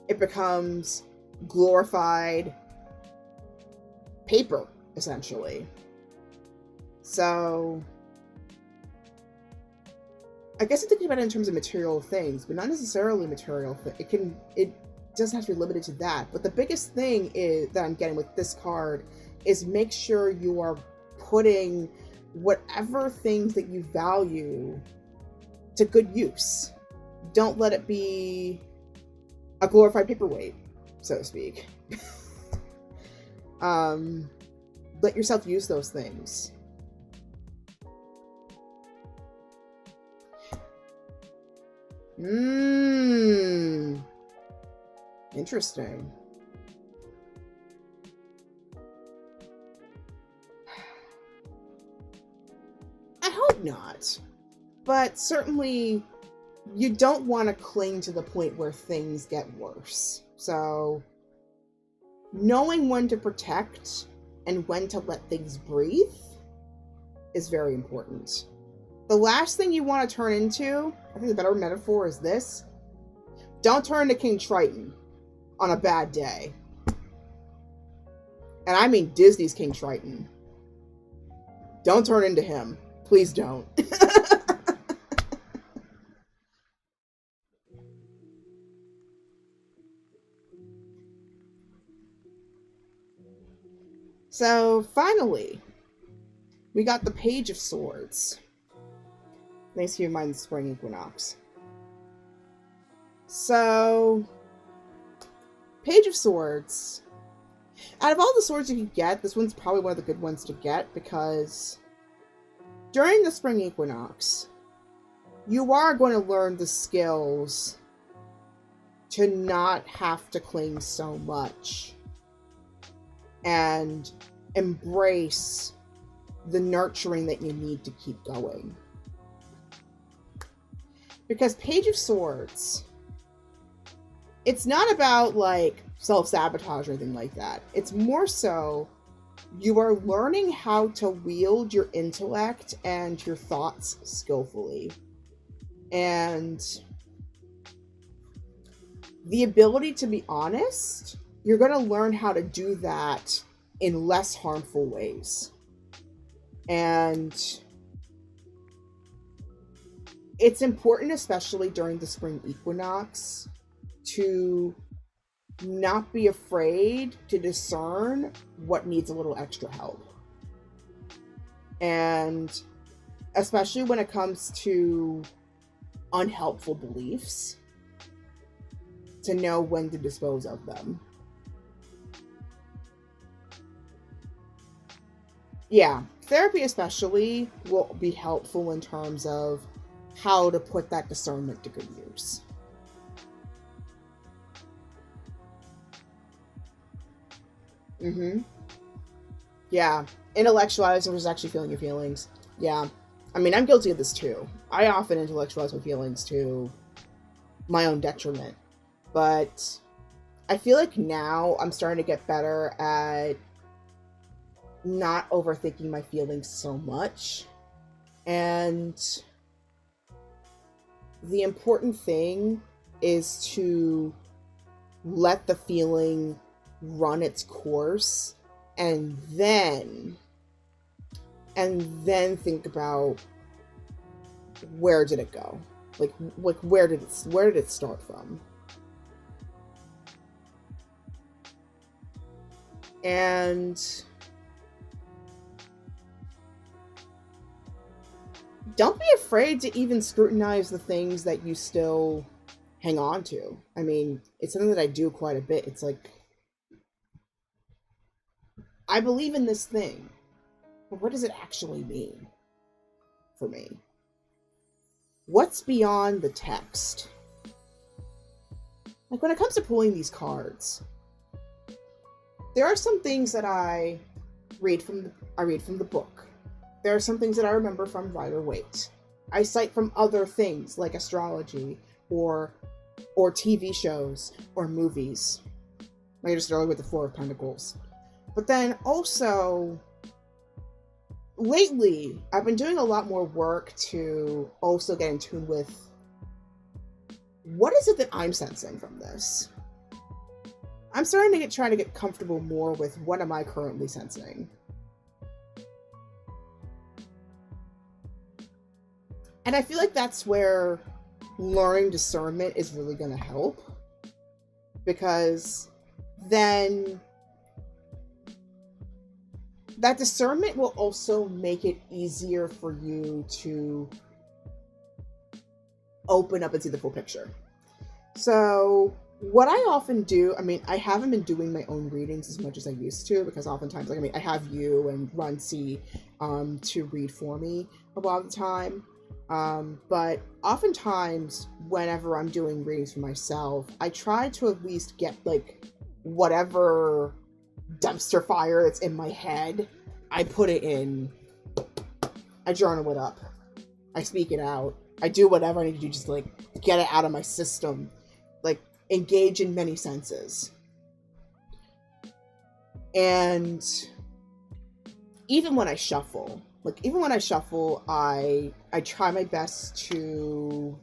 it becomes glorified paper, essentially. So I guess I'm thinking about it in terms of material things, but not necessarily material things. It doesn't have to be limited to that. But the biggest thing is that I'm getting with this card is make sure you are putting whatever things that you value to good use. Don't let it be a glorified paperweight, so to speak. Let yourself use those things. Interesting. I hope not. But certainly, you don't want to cling to the point where things get worse. So, knowing when to protect and when to let things breathe is very important. The last thing you want to turn into, I think the better metaphor is this: don't turn into King Triton on a bad day. And I mean Disney's King Triton. Don't turn into him. Please don't. So, finally, we got the Page of Swords. Nice to keep in mind the spring equinox. So, Page of Swords. Out of all the swords you can get, this one's probably one of the good ones to get because during the spring equinox, you are going to learn the skills to not have to cling so much and embrace the nurturing that you need to keep going. Because Page of Swords, it's not about like self-sabotage or anything like that. It's more so you are learning how to wield your intellect and your thoughts skillfully. And the ability to be honest, you're going to learn how to do that in less harmful ways. And it's important, especially during the spring equinox, to not be afraid to discern what needs a little extra help. And especially when it comes to unhelpful beliefs, to know when to dispose of them. Yeah, therapy especially will be helpful in terms of how to put that discernment to good use. Yeah, intellectualizing versus actually feeling your feelings. Yeah, I mean, I'm guilty of this too. I often intellectualize my feelings to my own detriment. But I feel like now I'm starting to get better at not overthinking my feelings so much. And the important thing is to let the feeling run its course and then think about where did it go? Like where did it start from? And don't be afraid to even scrutinize the things that you still hang on to. I mean, it's something that I do quite a bit. It's like I believe in this thing, but what does it actually mean for me? What's beyond the text? Like, when it comes to pulling these cards, there are some things that I read from the book. There are some things that I remember from Rider-Waite. I cite from other things like astrology or TV shows or movies. Like I just started with the Four of Pentacles. But then also, lately, I've been doing a lot more work to also get in tune with what is it that I'm sensing from this. I'm starting to try to get comfortable more with what am I currently sensing. And I feel like that's where learning discernment is really going to help. Because then that discernment will also make it easier for you to open up and see the full picture. So what I often do, I mean, I haven't been doing my own readings as much as I used to, because oftentimes, like, I mean, I have you and Runcie to read for me a lot of the time. But oftentimes, whenever I'm doing readings for myself, I try to at least get, like, whatever dumpster fire that's in my head, I put it in, I journal it up, I speak it out, I do whatever I need to do just to, like, get it out of my system, like, engage in many senses. And even when I shuffle, I try my best to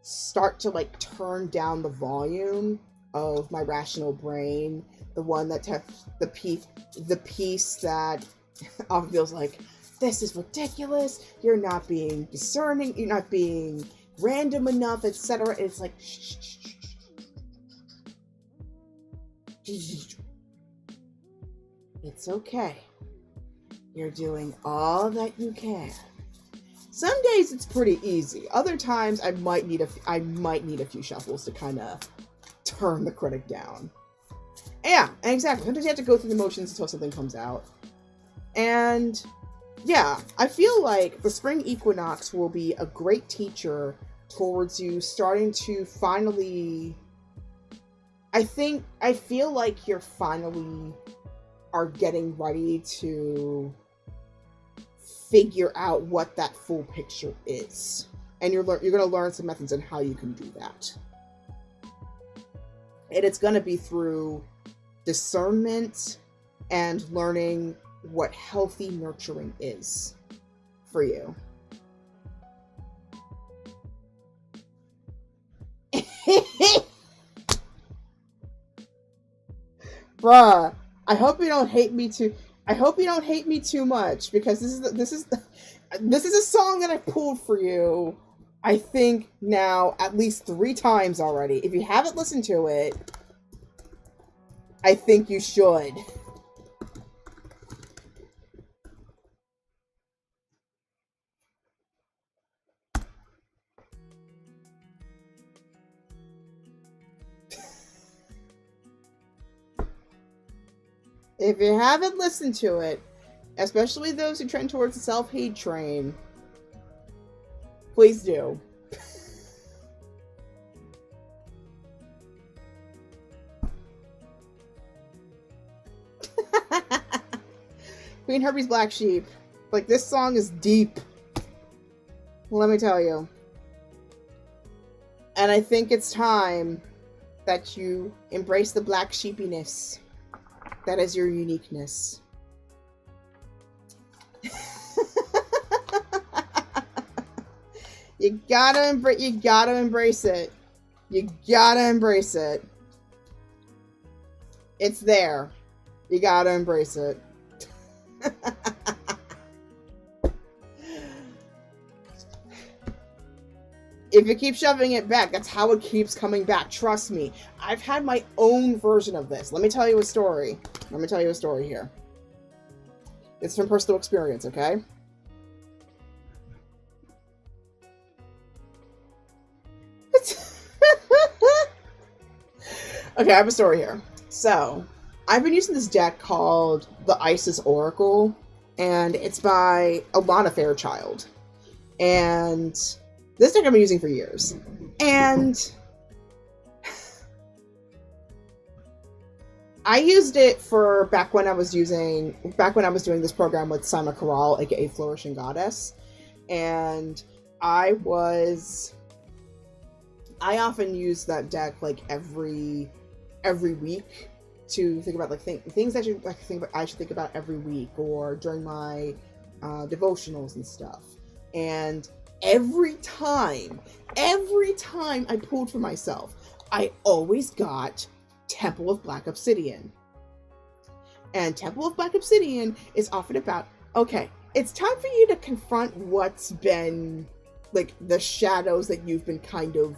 start to, like, turn down the volume of my rational brain, the one that the piece that often feels like, this is ridiculous, you're not being discerning, you're not being random enough, etc. It's like, shh, shh, shh, shh. It's okay. You're doing all that you can. Some days it's pretty easy. Other times I might need a few shuffles to kind of turn the critic down. Yeah, exactly. Sometimes you have to go through the motions until something comes out. And yeah, I feel like the spring equinox will be a great teacher towards you starting to finally, I feel like you're finally are getting ready to figure out what that full picture is. And you're going to learn some methods on how you can do that. And it's going to be through discernment and learning what healthy nurturing is for you. Bruh, I hope you don't hate me too. I hope you don't hate me too much, because this is a song that I pulled for you, I think now at least 3 times already. If you haven't listened to it, I think you should. If you haven't listened to it, especially those who trend towards the self-hate train, please do. Queen Herbie's Black Sheep. Like, this song is deep. Let me tell you. And I think it's time that you embrace the black sheepiness. That is your uniqueness. You gotta embrace it. You gotta embrace it. It's there. You gotta embrace it. If you keep shoving it back, that's how it keeps coming back. Trust me. I've had my own version of this. Let me tell you a story. Let me tell you a story here. It's from personal experience, okay? Okay, I have a story here. So, I've been using this deck called the Isis Oracle, and it's by Alana Fairchild. And this deck I've been using for years. And I used it for back when I was doing this program with Sama Corral, aka Flourishing Goddess. And I often use that deck like every week to think about like things I should think about every week, or during my devotionals and stuff. And every time I pulled for myself, I always got Temple of Black Obsidian. And Temple of Black Obsidian is often about, okay, it's time for you to confront what's been like the shadows that you've been kind of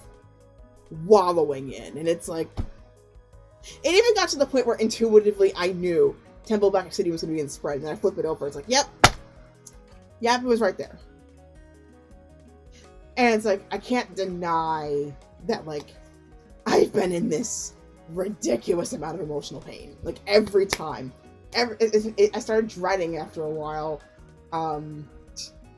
wallowing in. And it's like, it even got to the point where intuitively I knew Temple of Black Obsidian was going to be in the spread. And then I flip it over. It's like, yep, it was right there. And it's like, I can't deny that, like, I've been in this ridiculous amount of emotional pain. Like, every time. I started dreading after a while,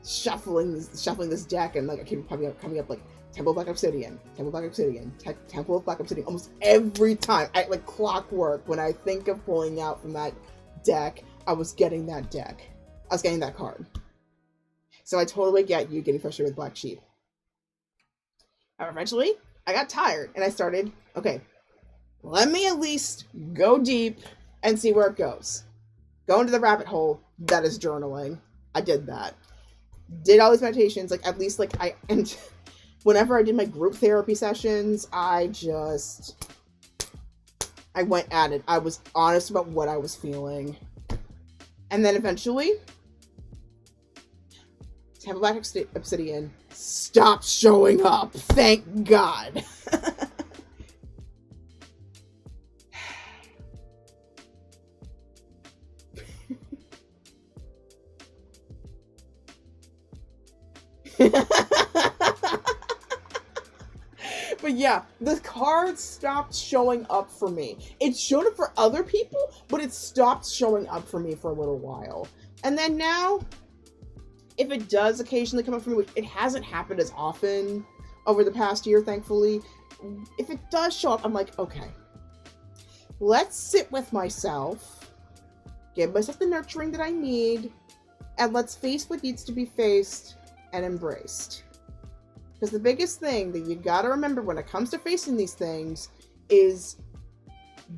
shuffling this deck, and, like, I keep coming up, like, Temple of Black Obsidian, Temple of Black Obsidian, Temple of Black Obsidian. Almost every time, like clockwork, when I think of pulling out from that deck, I was getting that deck. I was getting that card. So I totally get you getting frustrated with Black Sheep. Eventually, I got tired, and I started, okay, let me at least go deep and see where it goes. Go into the rabbit hole that is journaling. I did that. Did all these meditations, like, at least, like, and whenever I did my group therapy sessions, I went at it. I was honest about what I was feeling. And then eventually, Temple Black Obsidian stopped showing up. Thank God. But yeah, the card stopped showing up for me. It showed up for other people, but it stopped showing up for me for a little while. And then now, if it does occasionally come up for me, which it hasn't happened as often over the past year, thankfully, if it does show up, I'm like, okay, let's sit with myself, give myself the nurturing that I need, and let's face what needs to be faced and embraced. Because the biggest thing that you gotta remember when it comes to facing these things is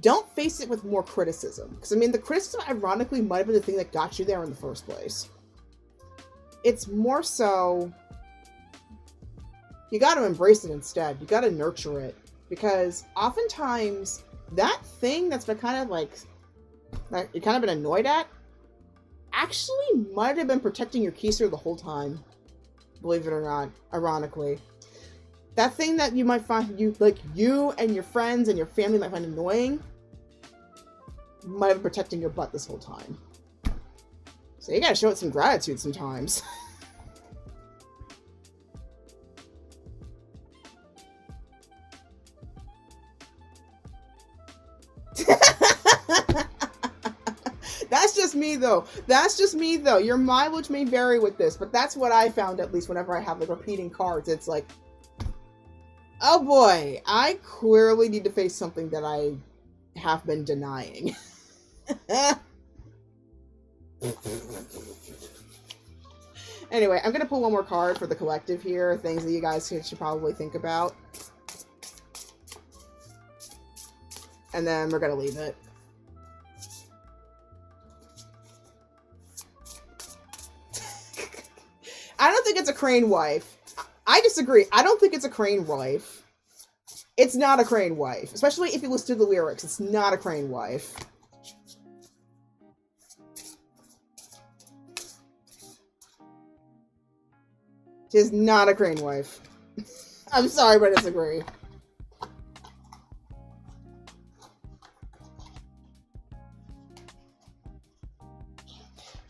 don't face it with more criticism. Because, I mean, the criticism, ironically, might have been the thing that got you there in the first place. It's more so, you gotta embrace it instead. You gotta nurture it. Because oftentimes, that thing that's been kind of like you've kind of been annoyed at, actually might have been protecting your keister the whole time. Believe it or not, ironically. That thing that you might find, you and your friends and your family might find annoying, might have been protecting your butt this whole time. So you gotta show it some gratitude sometimes. That's just me, though. That's just me, though. Your mileage may vary with this, but that's what I found, at least whenever I have, like, repeating cards. It's like, oh boy, I clearly need to face something that I have been denying. Anyway, I'm going to pull one more card for the collective here. Things that you guys should probably think about. And then we're going to leave it. I don't think it's a crane wife. I disagree. I don't think it's a crane wife. It's not a crane wife. Especially if you listen to the lyrics. It's not a crane wife. It is not a crane wife. I'm sorry, but I disagree.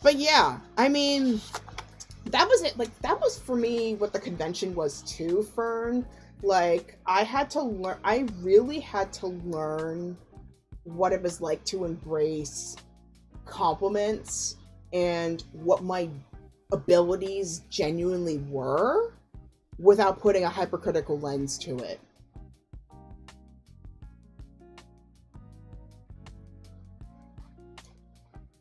But yeah, I mean, that was it. Like, that was for me what the convention was too, Fern. Like, I really had to learn what it was like to embrace compliments and what my abilities genuinely were without putting a hypercritical lens to it.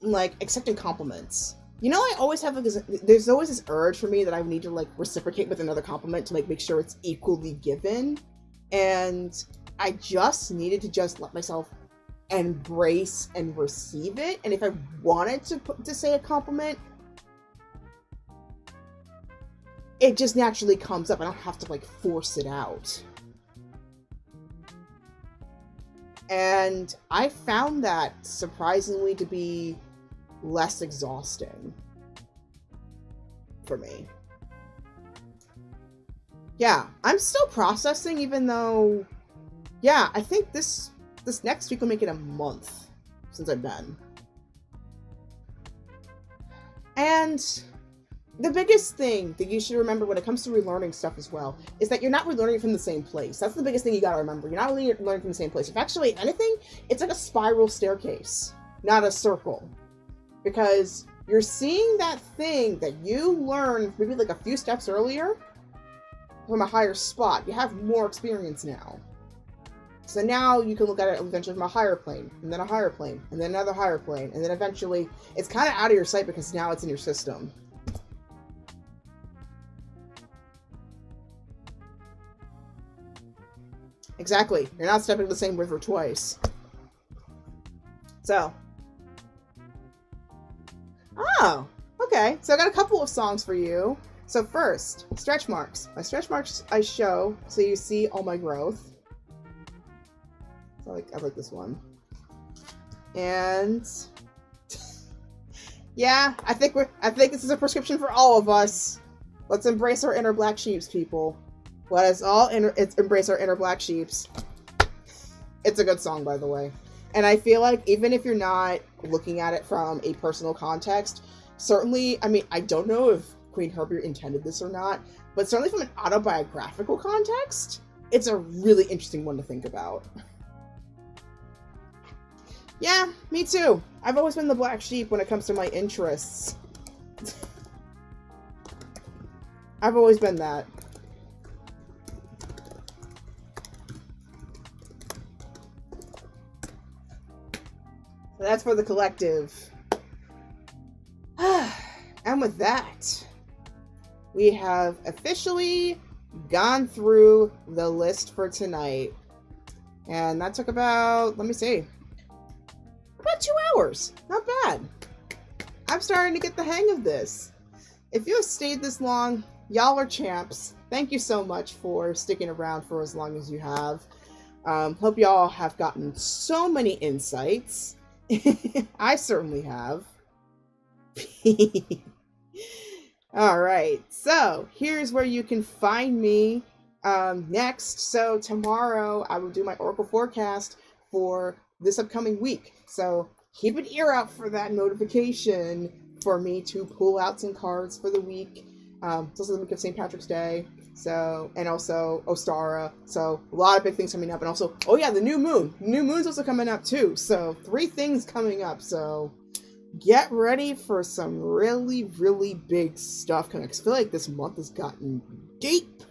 Like, accepting compliments. You know, I always have there's always this urge for me that I need to like reciprocate with another compliment to like make sure it's equally given. And I just needed to just let myself embrace and receive it. And if I wanted to say a compliment, it just naturally comes up. I don't have to like force it out. And I found that surprisingly to be less exhausting for me. Yeah, I'm still processing, even though, yeah, I think this next week will make it a month since I've been. And the biggest thing that you should remember when it comes to relearning stuff as well is that you're not relearning from the same place. That's the biggest thing you gotta remember. You're not really learning from the same place. If actually, if anything, it's like a spiral staircase, not a circle. Because you're seeing that thing that you learned maybe like a few steps earlier from a higher spot. You have more experience now. So now you can look at it eventually from a higher plane, and then a higher plane, and then another higher plane, and then eventually it's kind of out of your sight because now it's in your system. Exactly. You're not stepping the same river twice. So. Oh, okay. So I got a couple of songs for you. So first, stretch marks. My stretch marks I show so you see all my growth. So I like this one. And yeah, I think this is a prescription for all of us. Let's embrace our inner black sheeps, people. Let us all embrace our inner black sheeps. It's a good song, by the way. And I feel like even if you're not looking at it from a personal context, certainly, I mean, I don't know if Queen Herbert intended this or not, but certainly from an autobiographical context, it's a really interesting one to think about. Yeah, me too. I've always been the black sheep when it comes to my interests. I've always been that. So that's for the collective. And with that, we have officially gone through the list for tonight. And that took about, let me see, about 2 hours. Not bad. I'm starting to get the hang of this. If you have stayed this long, y'all are champs. Thank you so much for sticking around for as long as you have. Hope y'all have gotten so many insights. I certainly have. All right, so here's where you can find me next. So tomorrow I will do my Oracle forecast for this upcoming week. So keep an ear out for that notification for me to pull out some cards for the week. It's also the week of St. Patrick's Day. So, and also Ostara. So a lot of big things coming up. And also, oh yeah, the new moon. New moon's also coming up too. So 3 things coming up. So get ready for some really, really big stuff coming. I feel like this month has gotten deep.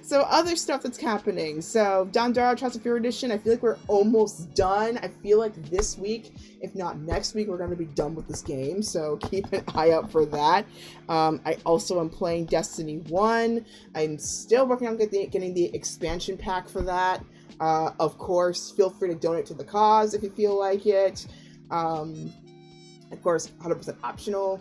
So other stuff that's happening. So Dandara Trials of Fear Edition, I feel like we're almost done. I feel like this week, if not next week, we're going to be done with this game. So keep an eye out for that. I also am playing Destiny 1. I'm still working on getting the expansion pack for that. Of course, feel free to donate to the cause if you feel like it. Of course, 100% optional.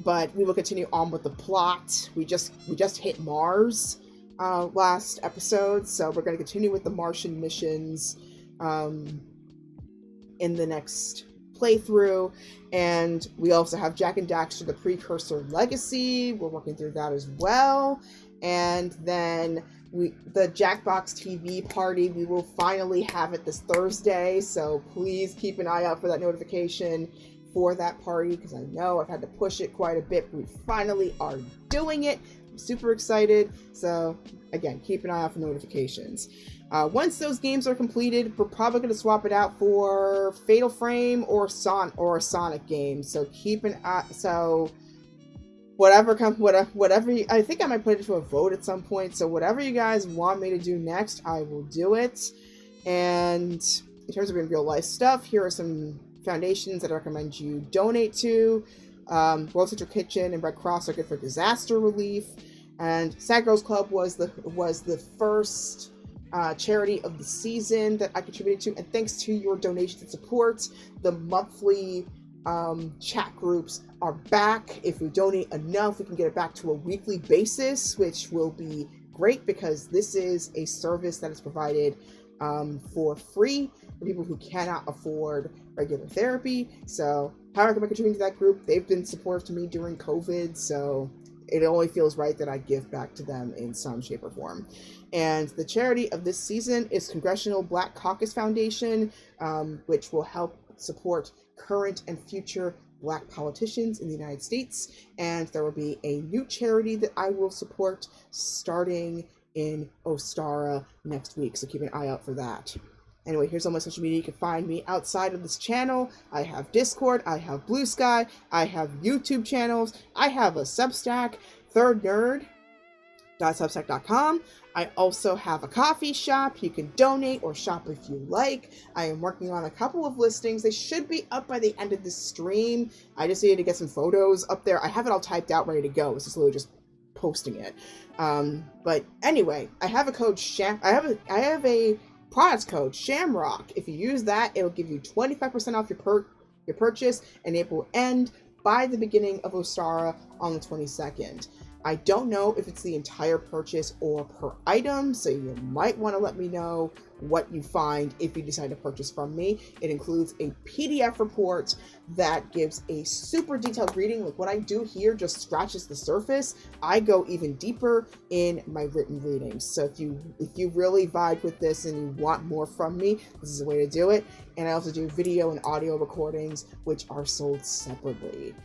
But we will continue on with the plot. We just hit Mars last episode, so we're going to continue with the Martian missions in the next playthrough. And we also have Jack and Daxter, the Precursor Legacy. We're working through that as well. And then the Jackbox TV party, we will finally have it this Thursday, so please keep an eye out for that notification for that party, because I know I've had to push it quite a bit, but we finally are doing it super excited. So again, keep an eye out for notifications. Once those games are completed, we're probably going to swap it out for Fatal Frame or a Sonic game. So keep an eye. So whatever I think I might put it to a vote at some point. So whatever you guys want me to do next, I will do it. And in terms of in real life stuff, here are some foundations that I recommend you donate to. World Central Kitchen and Red Cross are good for disaster relief. And Sad Girls Club was the first charity of the season that I contributed to, and thanks to your donations and support, the monthly chat groups are back. If we donate enough, we can get it back to a weekly basis, which will be great because this is a service that is provided for free for people who cannot afford regular therapy. So I recommend contributing to that group. They've been supportive to me during COVID, so it only feels right that I give back to them in some shape or form. And the charity of this season is Congressional Black Caucus Foundation, which will help support current and future Black politicians in the United States. And there will be a new charity that I will support starting in Ostara next week, so keep an eye out for that. Anyway, here's all my social media. You can find me outside of this channel. I have Discord, I have Blue Sky, I have YouTube channels, I have a Substack, thirdnerd.substack.com. I also have a coffee shop. You can donate or shop if you like. I am working on a couple of listings. They should be up by the end of this stream. I just needed to get some photos up there. I have it all typed out, ready to go. It's just literally just posting it. But anyway, I have a code I have a product code Shamrock. If you use that, it'll give you 25% off your purchase, and it will end by the beginning of Ostara on the 22nd. I don't know if it's the entire purchase or per item, so you might want to let me know what you find if you decide to purchase from me. It includes a PDF report that gives a super detailed reading. Like what I do here just scratches the surface. I go even deeper in my written readings. So if you really vibe with this and you want more from me, this is a way to do it. And I also do video and audio recordings, which are sold separately.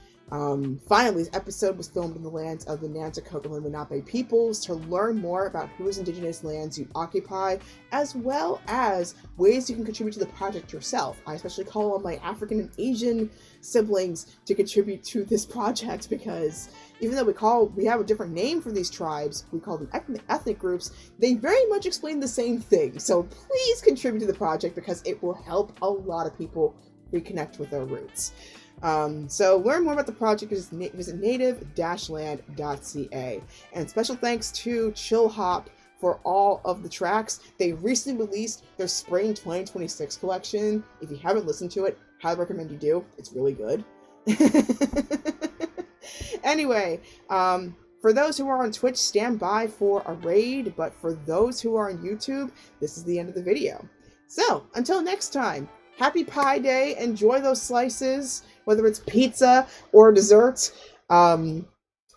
Finally, this episode was filmed in the lands of the Nanticoke and Lenape peoples. To learn more about whose indigenous lands you occupy, as well as ways you can contribute to the project yourself. I especially call on my African and Asian siblings to contribute to this project because even though we have a different name for these tribes, we call them ethnic groups, they very much explain the same thing. So please contribute to the project because it will help a lot of people reconnect with their roots. So learn more about the project, visit native-land.ca. And special thanks to Chill Hop for all of the tracks. They recently released their Spring 2026 collection. If you haven't listened to it, highly recommend you do. It's really good. Anyway, for those who are on Twitch, stand by for a raid. But for those who are on YouTube, this is the end of the video. So until next time, happy Pie Day. Enjoy those slices, whether it's pizza or dessert.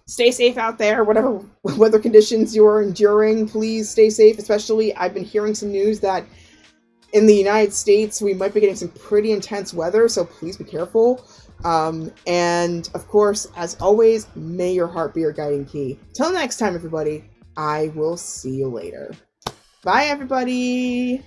Stay safe out there, whatever weather conditions you're enduring. Please stay safe, especially I've been hearing some news that in the United States, we might be getting some pretty intense weather, so please be careful. And of course, as always, may your heart be your guiding key. Till next time, everybody, I will see you later. Bye, everybody.